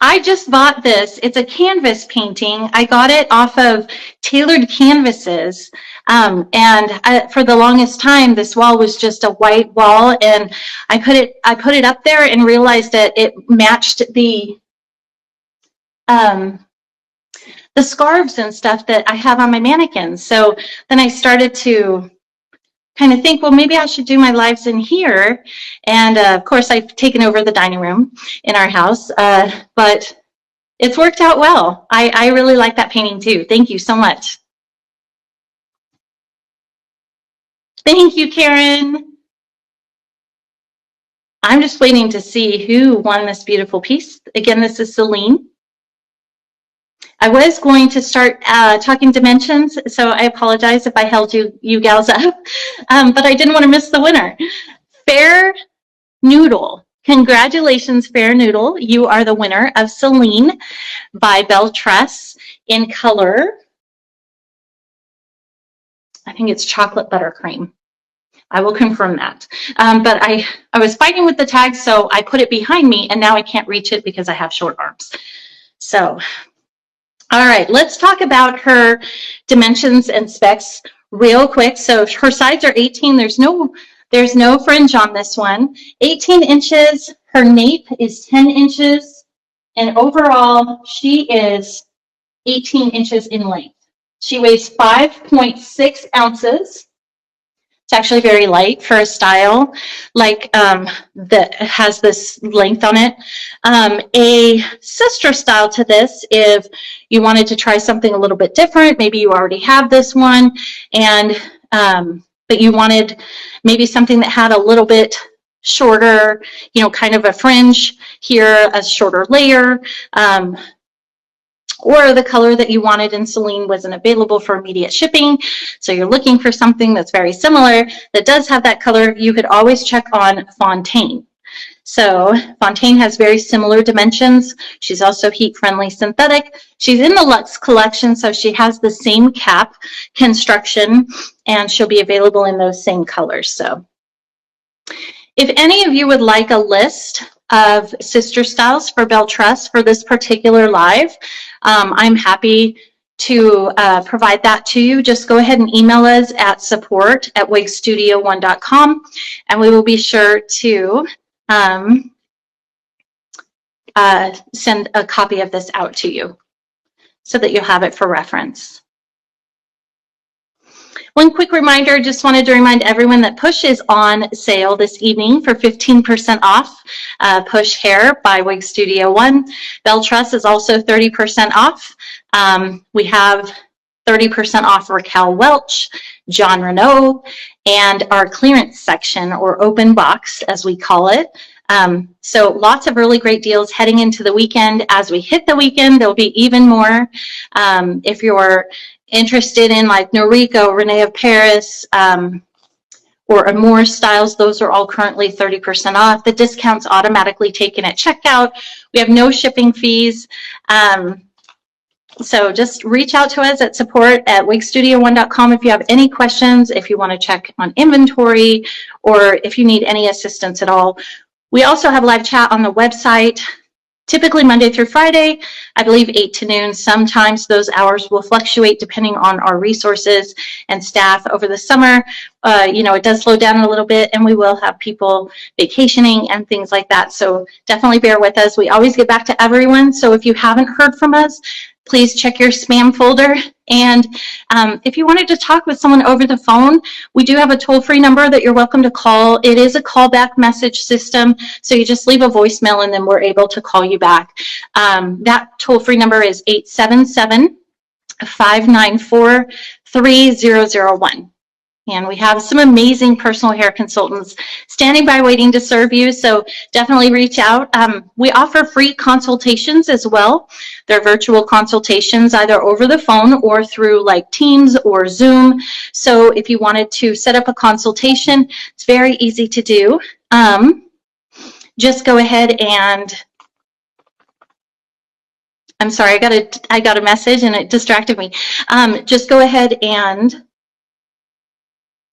I just bought this. It's a canvas painting. I got it off of Tailored Canvases. For the longest time, this wall was just a white wall, and I put it up there and realized that it matched the scarves and stuff that I have on my mannequins. So then I started to kind of think, well, maybe I should do my lives in here. And of course, I've taken over the dining room in our house, but it's worked out well. I really like that painting too. Thank you so much. Thank you, Karen. I'm just waiting to see who won this beautiful piece. Again, this is Seline. I was going to start talking dimensions, so I apologize if I held you gals up, but I didn't want to miss the winner. Fair Noodle. Congratulations, Fair Noodle. You are the winner of Seline by BelleTress in color. I think it's chocolate buttercream. I will confirm that. But I was fighting with the tag, so I put it behind me, and now I can't reach it because I have short arms. So, all right, let's talk about her dimensions and specs real quick. So her sides are 18. There's no fringe on this one. 18 inches. Her nape is 10 inches. And overall, she is 18 inches in length. She weighs 5.6 ounces. It's actually very light for a style like that has this length on it. A sister style to this, if you wanted to try something a little bit different, maybe you already have this one, and but you wanted maybe something that had a little bit shorter, you know, kind of a fringe here, a shorter layer, or the color that you wanted in Seline wasn't available for immediate shipping. So you're looking for something that's very similar that does have that color. You could always check on Fontaine. So Fontaine has very similar dimensions. She's also heat-friendly synthetic. She's in the Lux collection, so she has the same cap construction, and she'll be available in those same colors. So if any of you would like a list of sister styles for BelleTress for this particular live, I'm happy to provide that to you. Just go ahead and email us at support@wigstudio1.com, and we will be sure to send a copy of this out to you so that you'll have it for reference. One quick reminder, just wanted to remind everyone that Push is on sale this evening for 15% off. Push Hair by Wig Studio One. BelleTress is also 30% off. We have 30% off Raquel Welch, John Renault, and our clearance section, or open box as we call it. So lots of really great deals heading into the weekend. As we hit the weekend, there'll be even more. If you're interested in like Noriko, Renee of Paris, or Amour styles, those are all currently 30% off. The discount's automatically taken at checkout. We have no shipping fees. So just reach out to us at support@wigstudio1.com if you have any questions, if you want to check on inventory, or if you need any assistance at all. We also have live chat on the website, typically Monday through Friday, I believe 8 to noon. Sometimes those hours will fluctuate depending on our resources and staff over the summer. You know, it does slow down a little bit, and we will have people vacationing and things like that. So definitely bear with us. We always get back to everyone. So if you haven't heard from us, please check your spam folder. And if you wanted to talk with someone over the phone, we do have a toll-free number that you're welcome to call. It is a callback message system, so you just leave a voicemail and then we're able to call you back. That toll-free number is 877-594-3001. And we have some amazing personal hair consultants standing by waiting to serve you, so definitely reach out. We offer free consultations as well. They're virtual consultations either over the phone or through like Teams or Zoom. So if you wanted to set up a consultation, it's very easy to do. Just go ahead and, I'm sorry, I got a message and it distracted me. Just go ahead and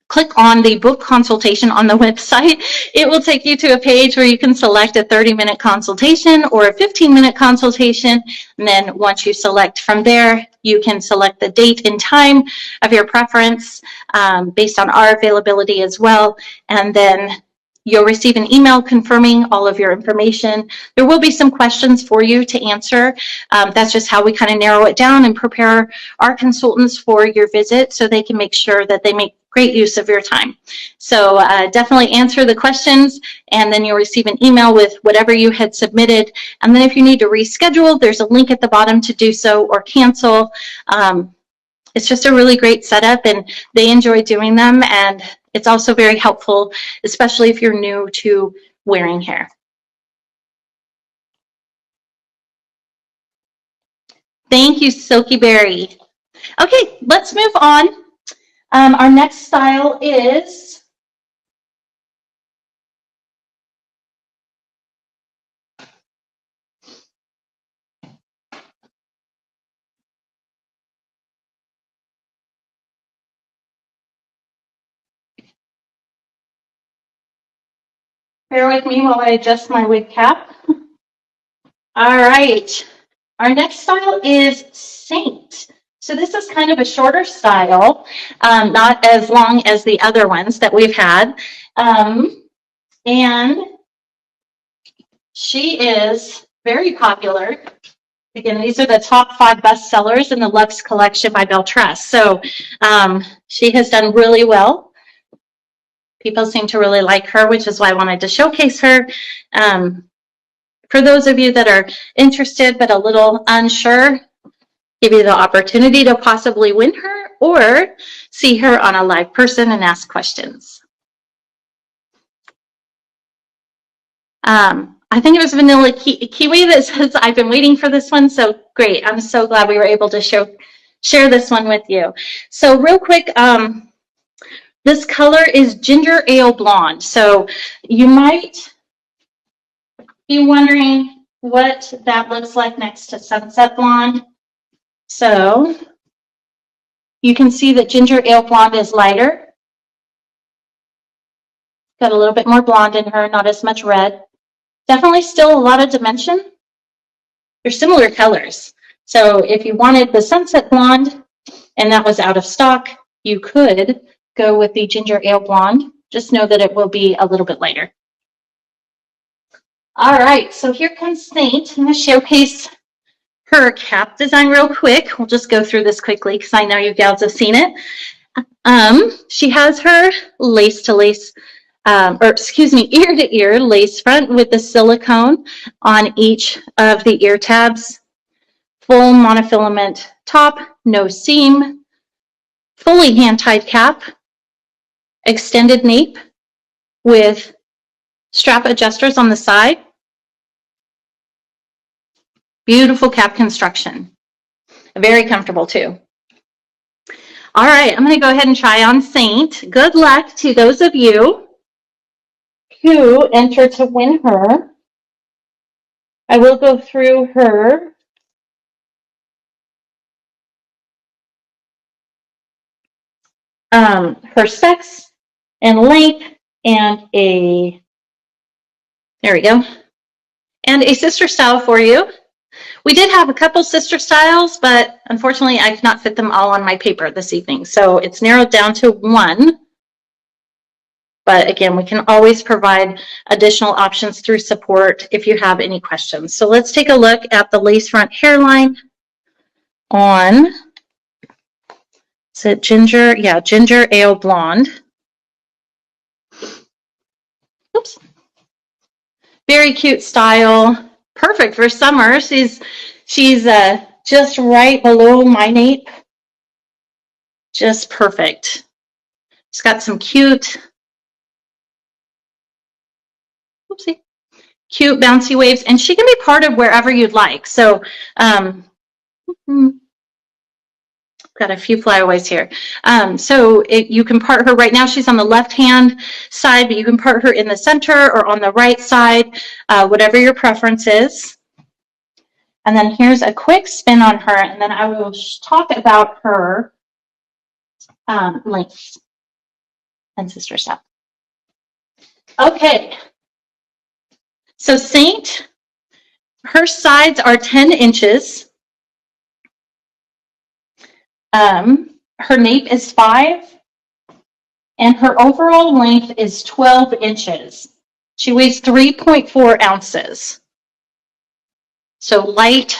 click on the book consultation on the website. It will take you to a page where you can select a 30-minute consultation or a 15-minute consultation. And then once you select from there, you can select the date and time of your preference based on our availability as well. And then you'll receive an email confirming all of your information. There will be some questions for you to answer. That's just how we kind of narrow it down and prepare our consultants for your visit so they can make sure that they make great use of your time. So definitely answer the questions, and then you'll receive an email with whatever you had submitted. And then if you need to reschedule, there's a link at the bottom to do so or cancel. It's just a really great setup, and they enjoy doing them. And it's also very helpful, especially if you're new to wearing hair. Thank you, Silky Berry. Okay, let's move on. Our next style is bear with me while I adjust my wig cap. All right, our next style is Saint. So this is kind of a shorter style, not as long as the other ones that we've had. And she is very popular. Again, these are the top 5 bestsellers in the Lux Collection by BelleTress. So she has done really well. People seem to really like her, which is why I wanted to showcase her. For those of you that are interested but a little unsure, give you the opportunity to possibly win her or see her on a live person and ask questions. I think it was Vanilla Kiwi that says, I've been waiting for this one, so great. I'm so glad we were able to share this one with you. So real quick, this color is Ginger Ale Blonde. So you might be wondering what that looks like next to Sunset Blonde. So you can see that Ginger Ale Blonde is lighter. Got a little bit more blonde in her, not as much red. Definitely still a lot of dimension. They're similar colors. So if you wanted the Sunset Blonde and that was out of stock, you could go with the Ginger Ale Blonde. Just know that it will be a little bit lighter. All right, so here comes Saint. I'm going to showcase her cap design real quick. We'll just go through this quickly because I know you gals have seen it. She has her lace-to-lace, ear-to-ear lace front with the silicone on each of the ear tabs. Full monofilament top, no seam, fully hand-tied cap, extended nape with strap adjusters on the side. Beautiful cap construction. Very comfortable too. All right, I'm going to go ahead and try on Saint. Good luck to those of you who enter to win her. I will go through her specs and length and there we go, and a sister style for you. We did have a couple sister styles, but unfortunately I could not fit them all on my paper this evening. So it's narrowed down to one. But again, we can always provide additional options through support if you have any questions. So let's take a look at the lace front hairline on, is it Ginger? Yeah, Ginger Ale Blonde. Oops. Very cute style. Perfect for summer. She's just right below my nape. Just perfect. She's got some cute, oopsie, cute bouncy waves, and she can be part of wherever you'd like. So got a few flyaways here. You can part her right now. She's on the left hand side, but you can part her in the center or on the right side, whatever your preference is. And then here's a quick spin on her, and then I will talk about her lengths and sister style. Okay, so Saint, her sides are 10 inches. Her nape is 5, and her overall length is 12 inches. She weighs 3.4 ounces. So light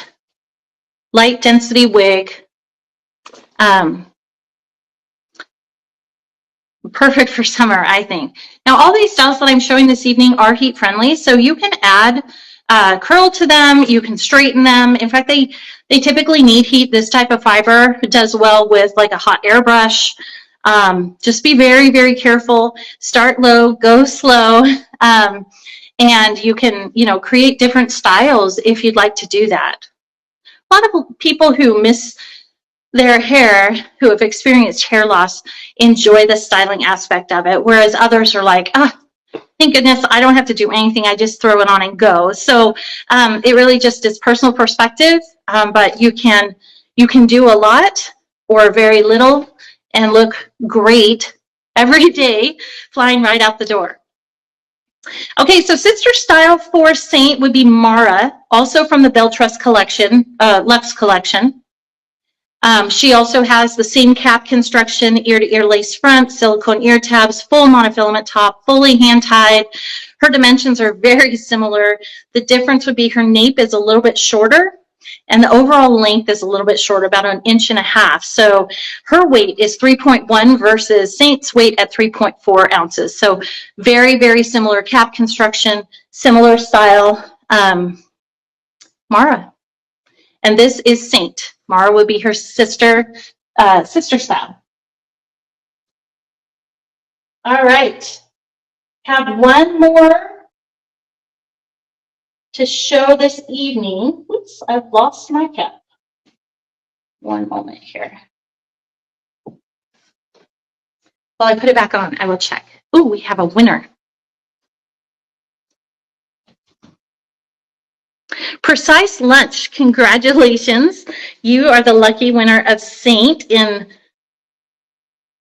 density wig. Perfect for summer, I think. Now, all these styles that I'm showing this evening are heat friendly, so you can add curl to them, you can straighten them. In fact, they typically need heat. This type of fiber does well with like a hot airbrush. Just be very, very careful. Start low, go slow, and you can, create different styles if you'd like to do that. A lot of people who miss their hair, who have experienced hair loss, enjoy the styling aspect of it, whereas others are like, thank goodness I don't have to do anything, I just throw it on and go. So it really just is personal perspective, but you can do a lot or very little and look great every day flying right out the door. Okay, so sister style for Saint would be Mara, also from the BelleTress collection, Lux Collection. She also has the same cap construction, ear-to-ear lace front, silicone ear tabs, full monofilament top, fully hand-tied. Her dimensions are very similar. The difference would be her nape is a little bit shorter, And the overall length is a little bit shorter, about 1.5 inches. So her weight is 3.1 versus Saint's weight at 3.4 ounces. So very, very similar cap construction, similar style. Mara. And this is Saint. Mara would be her sister style. All right. Have one more to show this evening. Oops, I've lost my cap. One moment here. While I put it back on, I will check. Ooh, we have a winner. Precise Lunch, congratulations. You are the lucky winner of Saint in,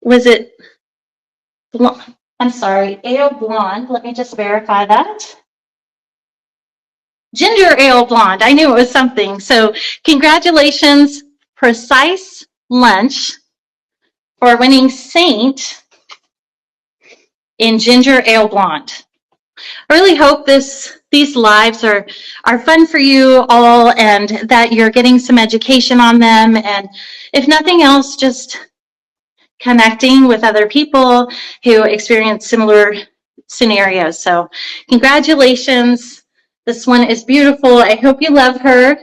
was it, I'm sorry, Ale Blonde. Let me just verify that. Ginger Ale Blonde. I knew it was something. So congratulations, Precise Lunch, for winning Saint in Ginger Ale Blonde. I really hope these lives are fun for you all and that you're getting some education on them. And if nothing else, just connecting with other people who experience similar scenarios. So congratulations. This one is beautiful. I hope you love her.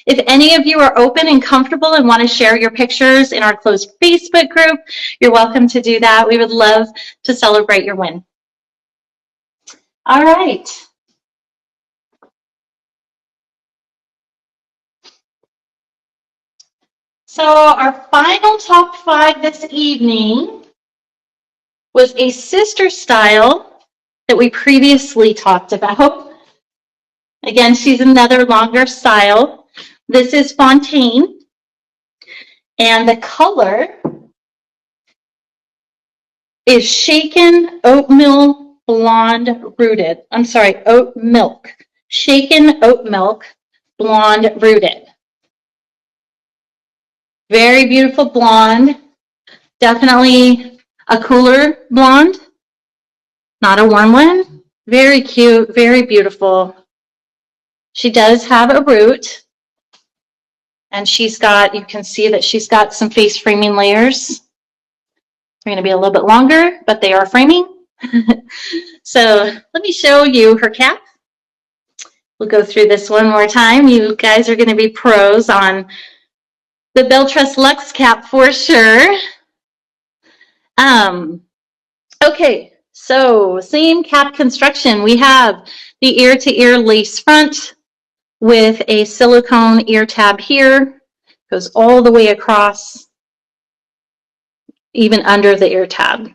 If any of you are open and comfortable and want to share your pictures in our closed Facebook group, you're welcome to do that. We would love to celebrate your win. All right. So our final top 5 this evening was a sister style that we previously talked about. Again, she's another longer style. This is Fontaine. And the color is Shaken Oatmeal Blonde Rooted. I'm sorry, Oat Milk. Shaken Oat Milk Blonde Rooted. Very beautiful blonde. Definitely a cooler blonde. Not a warm one. Very cute, very beautiful. She does have a root. And she's got, you can see that she's got some face framing layers. They're going to be a little bit longer, but they are framing. So let me show you her cap. We'll go through this one more time. You guys are going to be pros on the BelleTress Lux cap for sure. Okay, so same cap construction. We have the ear-to-ear lace front with a silicone ear tab here. Goes all the way across, even under the ear tab.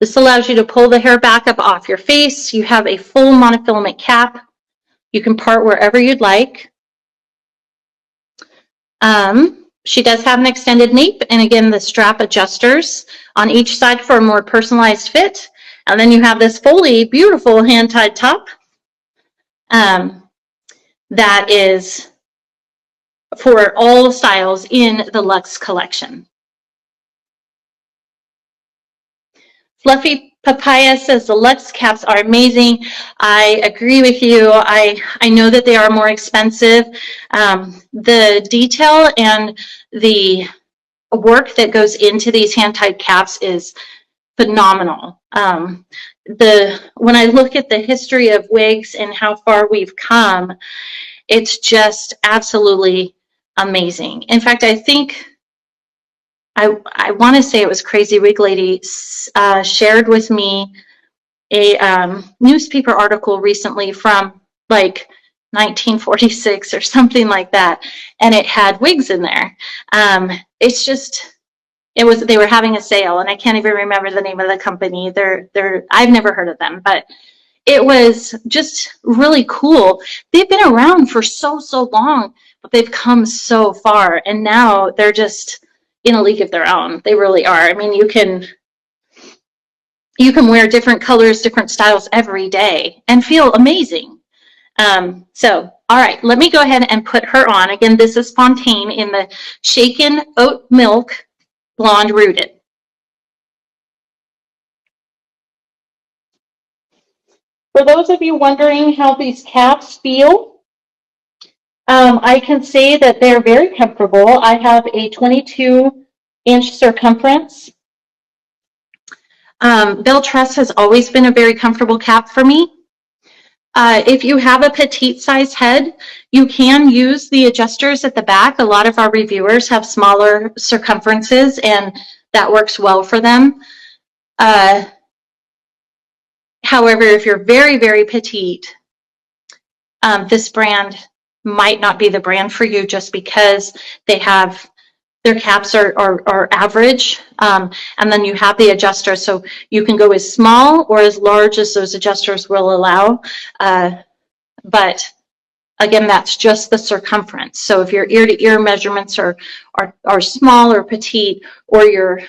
This allows you to pull the hair back up off your face. You have a full monofilament cap. You can part wherever you'd like. She does have an extended nape, and again, the strap adjusters on each side for a more personalized fit. And then you have this fully beautiful hand-tied top that is for all styles in the Lux collection. Fluffy Papaya says the Lux caps are amazing. I agree with you. I know that they are more expensive. The detail and the work that goes into these hand-tied caps is phenomenal. When I look at the history of wigs and how far we've come, it's just absolutely amazing. In fact, I think I want to say it was Crazy Wig Lady shared with me a newspaper article recently from like 1946 or something like that, and it had wigs in there. It's just, they were having a sale, and I can't even remember the name of the company. I've never heard of them, but it was just really cool. They've been around for so long, but they've come so far, and now they're just in a league of their own. They really are. I mean, you can wear different colors, different styles every day and feel amazing. So, all right, let me go ahead and put her on. Again, this is Fontaine in the Shaken Oat Milk Blonde Rooted. For those of you wondering how these caps feel, I can say that they're very comfortable. I have a 22-inch circumference. BelleTress has always been a very comfortable cap for me. If you have a petite size head, you can use the adjusters at the back. A lot of our reviewers have smaller circumferences, and that works well for them. However, if you're very, very petite, this brand might not be the brand for you just because they have their caps are average, and then you have the adjuster, so you can go as small or as large as those adjusters will allow. But again, that's just the circumference. So if your ear-to-ear measurements are small or petite, or your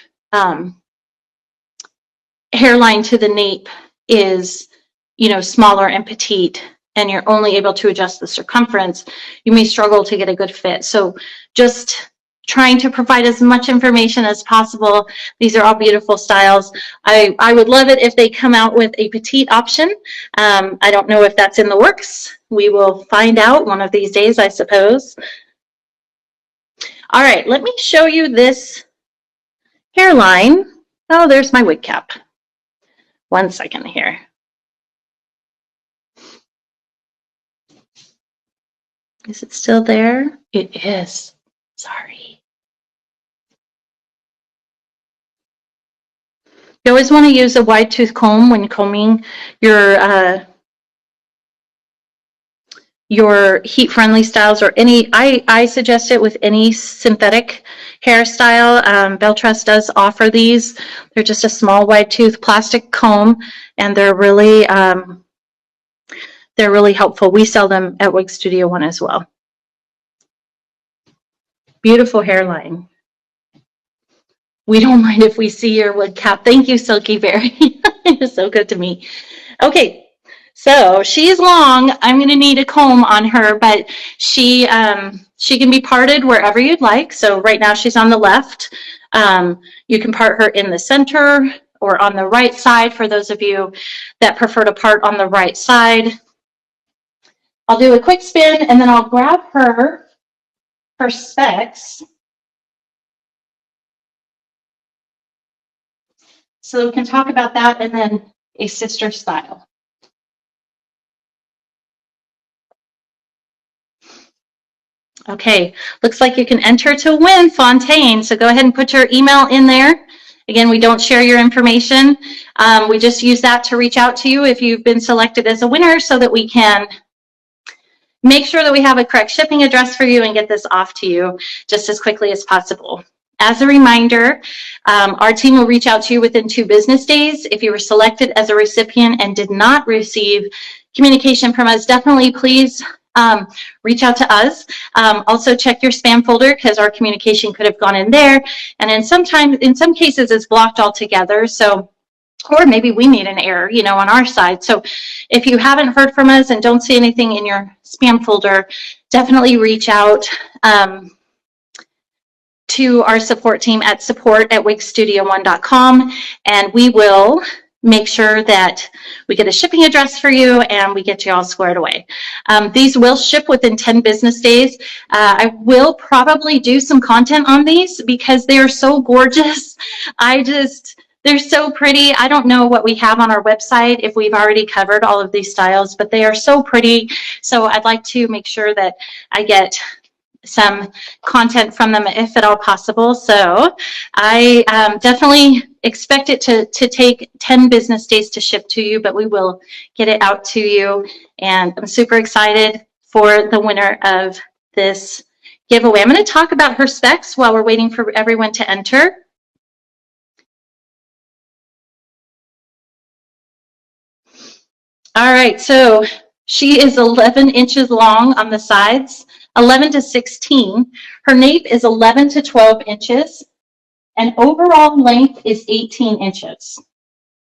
hairline to the nape is, you know, smaller and petite, and you're only able to adjust the circumference, you may struggle to get a good fit. So just trying to provide as much information as possible. These are all beautiful styles. I would love it if they come out with a petite option. I don't know if that's in the works. We will find out one of these days, I suppose. All right, let me show you this hairline. Oh, there's my wig cap. One second here. Is it still there? It is. Sorry. You always want to use a wide tooth comb when combing your heat-friendly styles, or any. I suggest it with any synthetic hairstyle. BelleTress does offer these. They're just a small wide tooth plastic comb, and they're really helpful. We sell them at Wig Studio One as well. Beautiful hairline. We don't mind if we see your wig cap. Thank you, Silky Berry. You're so good to me. Okay, so she's long. I'm going to need a comb on her, but she can be parted wherever you'd like. So right now she's on the left. You can part her in the center or on the right side for those of you that prefer to part on the right side. I'll do a quick spin, and then I'll grab her specs. So we can talk about that, and then a sister style. Okay, looks like you can enter to win Fontaine. So go ahead and put your email in there. Again, we don't share your information. We just use that to reach out to you if you've been selected as a winner, so that we can make sure that we have a correct shipping address for you and get this off to you just as quickly as possible. As a reminder, our team will reach out to you within 2 business days. If you were selected as a recipient and did not receive communication from us, definitely please reach out to us. Also check your spam folder, because our communication could have gone in there, and in some cases it's blocked altogether. So, or maybe we made an error, you know, on our side. So if you haven't heard from us and don't see anything in your spam folder, definitely reach out to our support team at support@wigstudio1.com, and we will make sure that we get a shipping address for you and we get you all squared away. These will ship within 10 business days. I will probably do some content on these because they are so gorgeous. They're so pretty. I don't know what we have on our website, if we've already covered all of these styles, but they are so pretty. So I'd like to make sure that I get some content from them if at all possible. So I definitely expect it to take 10 business days to ship to you, but we will get it out to you. And I'm super excited for the winner of this giveaway. I'm going to talk about her specs while we're waiting for everyone to enter. All right, so she is 11 inches long on the sides, 11 to 16. Her nape is 11 to 12 inches, and overall length is 18 inches.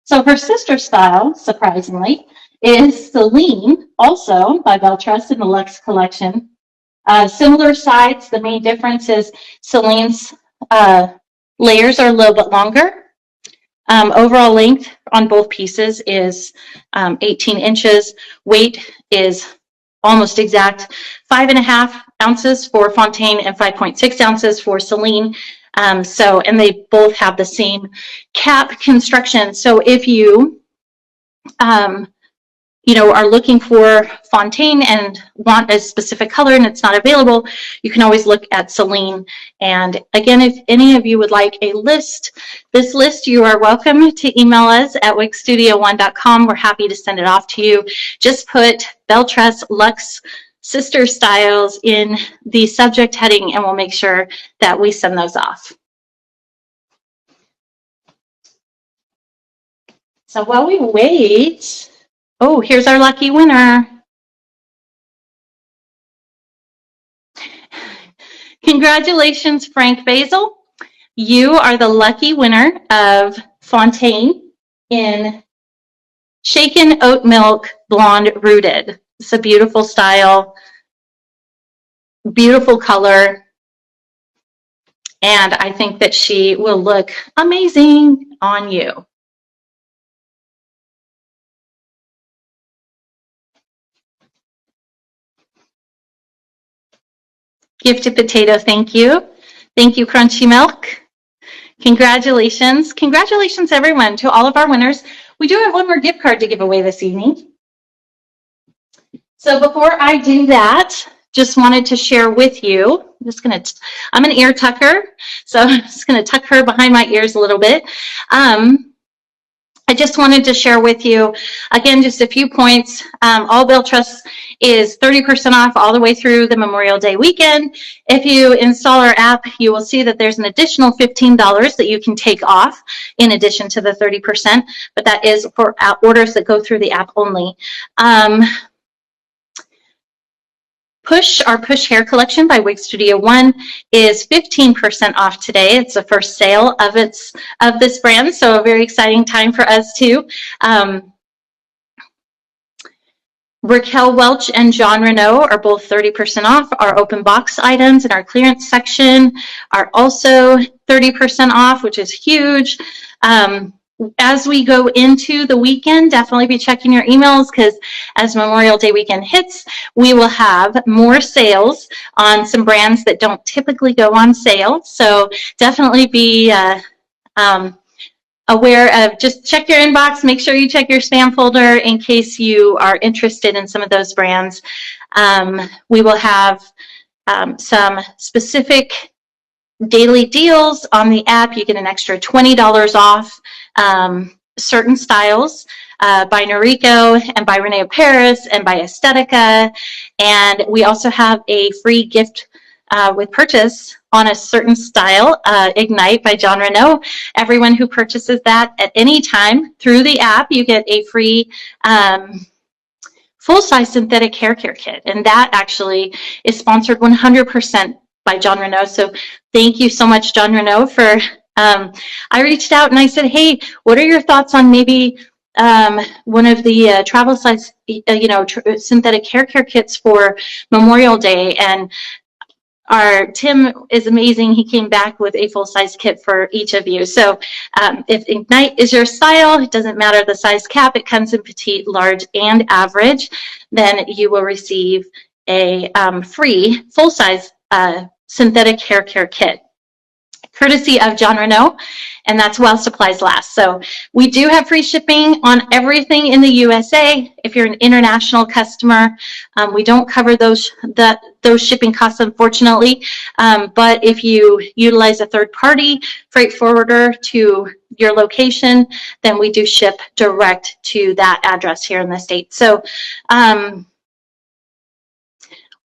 So her sister style, surprisingly, is Seline, also by BelleTress in the Lux Collection. Similar sides. The main difference is Celine's layers are a little bit longer. Overall length on both pieces is 18 inches. Weight is almost exact 5.5 ounces for Fontaine and 5.6 ounces for Seline. And they both have the same cap construction. So if you, are looking for Fontaine and want a specific color and it's not available, you can always look at Seline. And again, if any of you would like a list, this list, you are welcome to email us at wigstudio1.com. We're happy to send it off to you. Just put BelleTress Lux Sister Styles in the subject heading and we'll make sure that we send those off. So while we wait, oh, here's our lucky winner. Congratulations, Frank Basil. You are the lucky winner of Fontaine in Shaken Oat Milk Blonde Rooted. It's a beautiful style, beautiful color, and I think that she will look amazing on you. Gifted potato, thank you. Thank you, Crunchy Milk. Congratulations. Congratulations, everyone, to all of our winners. We do have one more gift card to give away this evening. So before I do that, just wanted to share with you, I'm an ear tucker, so I'm just going to tuck her behind my ears a little bit. I just wanted to share with you, again, just a few points. All BelleTress is 30% off all the way through the Memorial Day weekend. If you install our app, you will see that there's an additional $15 that you can take off in addition to the 30%, but that is for orders that go through the app only. Our Push Hair Collection by Wig Studio One is 15% off today. It's the first sale of this brand, so a very exciting time for us too. Raquel Welch and John Renault are both 30% off. Our open box items in our clearance section are also 30% off, which is huge. As we go into the weekend, definitely be checking your emails because as Memorial Day weekend hits, we will have more sales on some brands that don't typically go on sale. So definitely be aware of, just check your inbox, make sure you check your spam folder in case you are interested in some of those brands. We will have some specific daily deals on the app. You get an extra $20 off certain styles by Noriko and by Renee Paris and by Estetica. And we also have a free gift with purchase on a certain style, Ignite by John Renault. Everyone who purchases that at any time through the app, you get a free full-size synthetic hair care kit. And that actually is sponsored 100% by John Renault. So thank you so much, John Renault, for, I reached out and I said, hey, what are your thoughts on maybe one of the travel size, synthetic hair care kits for Memorial Day? And our Tim is amazing. He came back with a full-size kit for each of you. So if Ignite is your style, it doesn't matter the size cap, it comes in petite, large, and average, then you will receive a free full-size synthetic hair care kit, courtesy of John Renault, and that's while supplies last. So we do have free shipping on everything in the USA. If you're an international customer, we don't cover those shipping costs, unfortunately. But if you utilize a third-party freight forwarder to your location, then we do ship direct to that address here in the States. So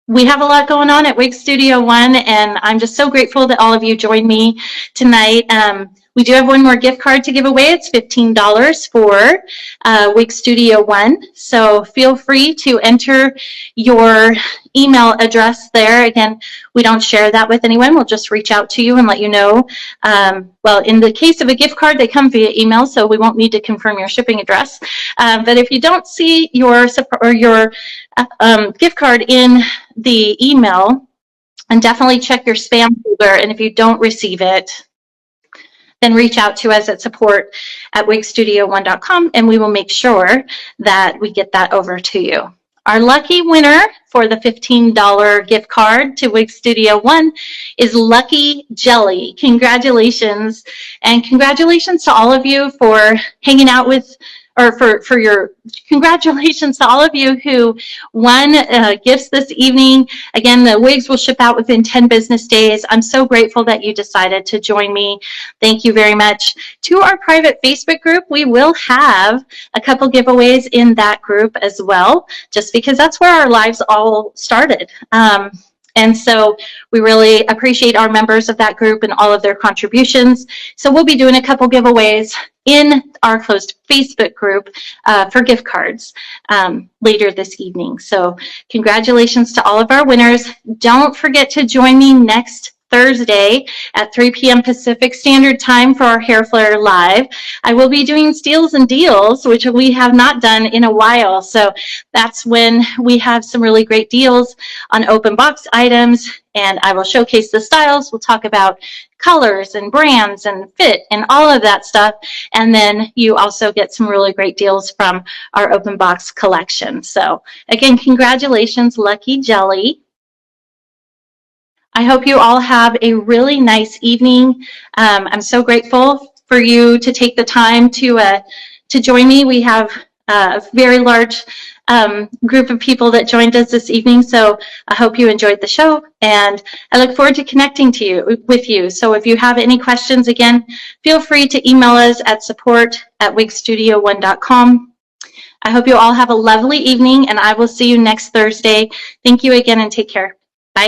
we have a lot going on at Wig Studio One, and I'm just so grateful that all of you joined me tonight. We do have one more gift card to give away. It's $15 for Wig Studio One. So feel free to enter your email address there. Again, we don't share that with anyone. We'll just reach out to you and let you know. Well, in the case of a gift card, they come via email, so we won't need to confirm your shipping address. But if you don't see your gift card in the email, and definitely check your spam folder. And if you don't receive it, then reach out to us at support@wigstudio1.com and we will make sure that we get that over to you. Our lucky winner for the $15 gift card to Wig Studio One is Lucky Jelly. Congratulations. And congratulations to all of you for hanging out with, or for your, congratulations to all of you who won gifts this evening. Again, the wigs will ship out within 10 business days. I'm so grateful that you decided to join me. Thank you very much. To our private Facebook group, we will have a couple giveaways in that group as well, just because that's where our lives all started. And so we really appreciate our members of that group and all of their contributions. So we'll be doing a couple giveaways in our closed Facebook group for gift cards later this evening. So congratulations to all of our winners. Don't forget to join me next Thursday at 3 p.m. Pacific Standard Time for our Hair Flair Live. I will be doing steals and deals, which we have not done in a while. So that's when we have some really great deals on open box items, and I will showcase the styles. We'll talk about colors and brands and fit and all of that stuff. And then you also get some really great deals from our open box collection. So again, congratulations, Lucky Jelly. I hope you all have a really nice evening. I'm so grateful for you to take the time to join me. We have a very large group of people that joined us this evening, so I hope you enjoyed the show, and I look forward to connecting with you. So if you have any questions, again, feel free to email us at support@wigstudio1.com. I hope you all have a lovely evening, and I will see you next Thursday. Thank you again, and take care.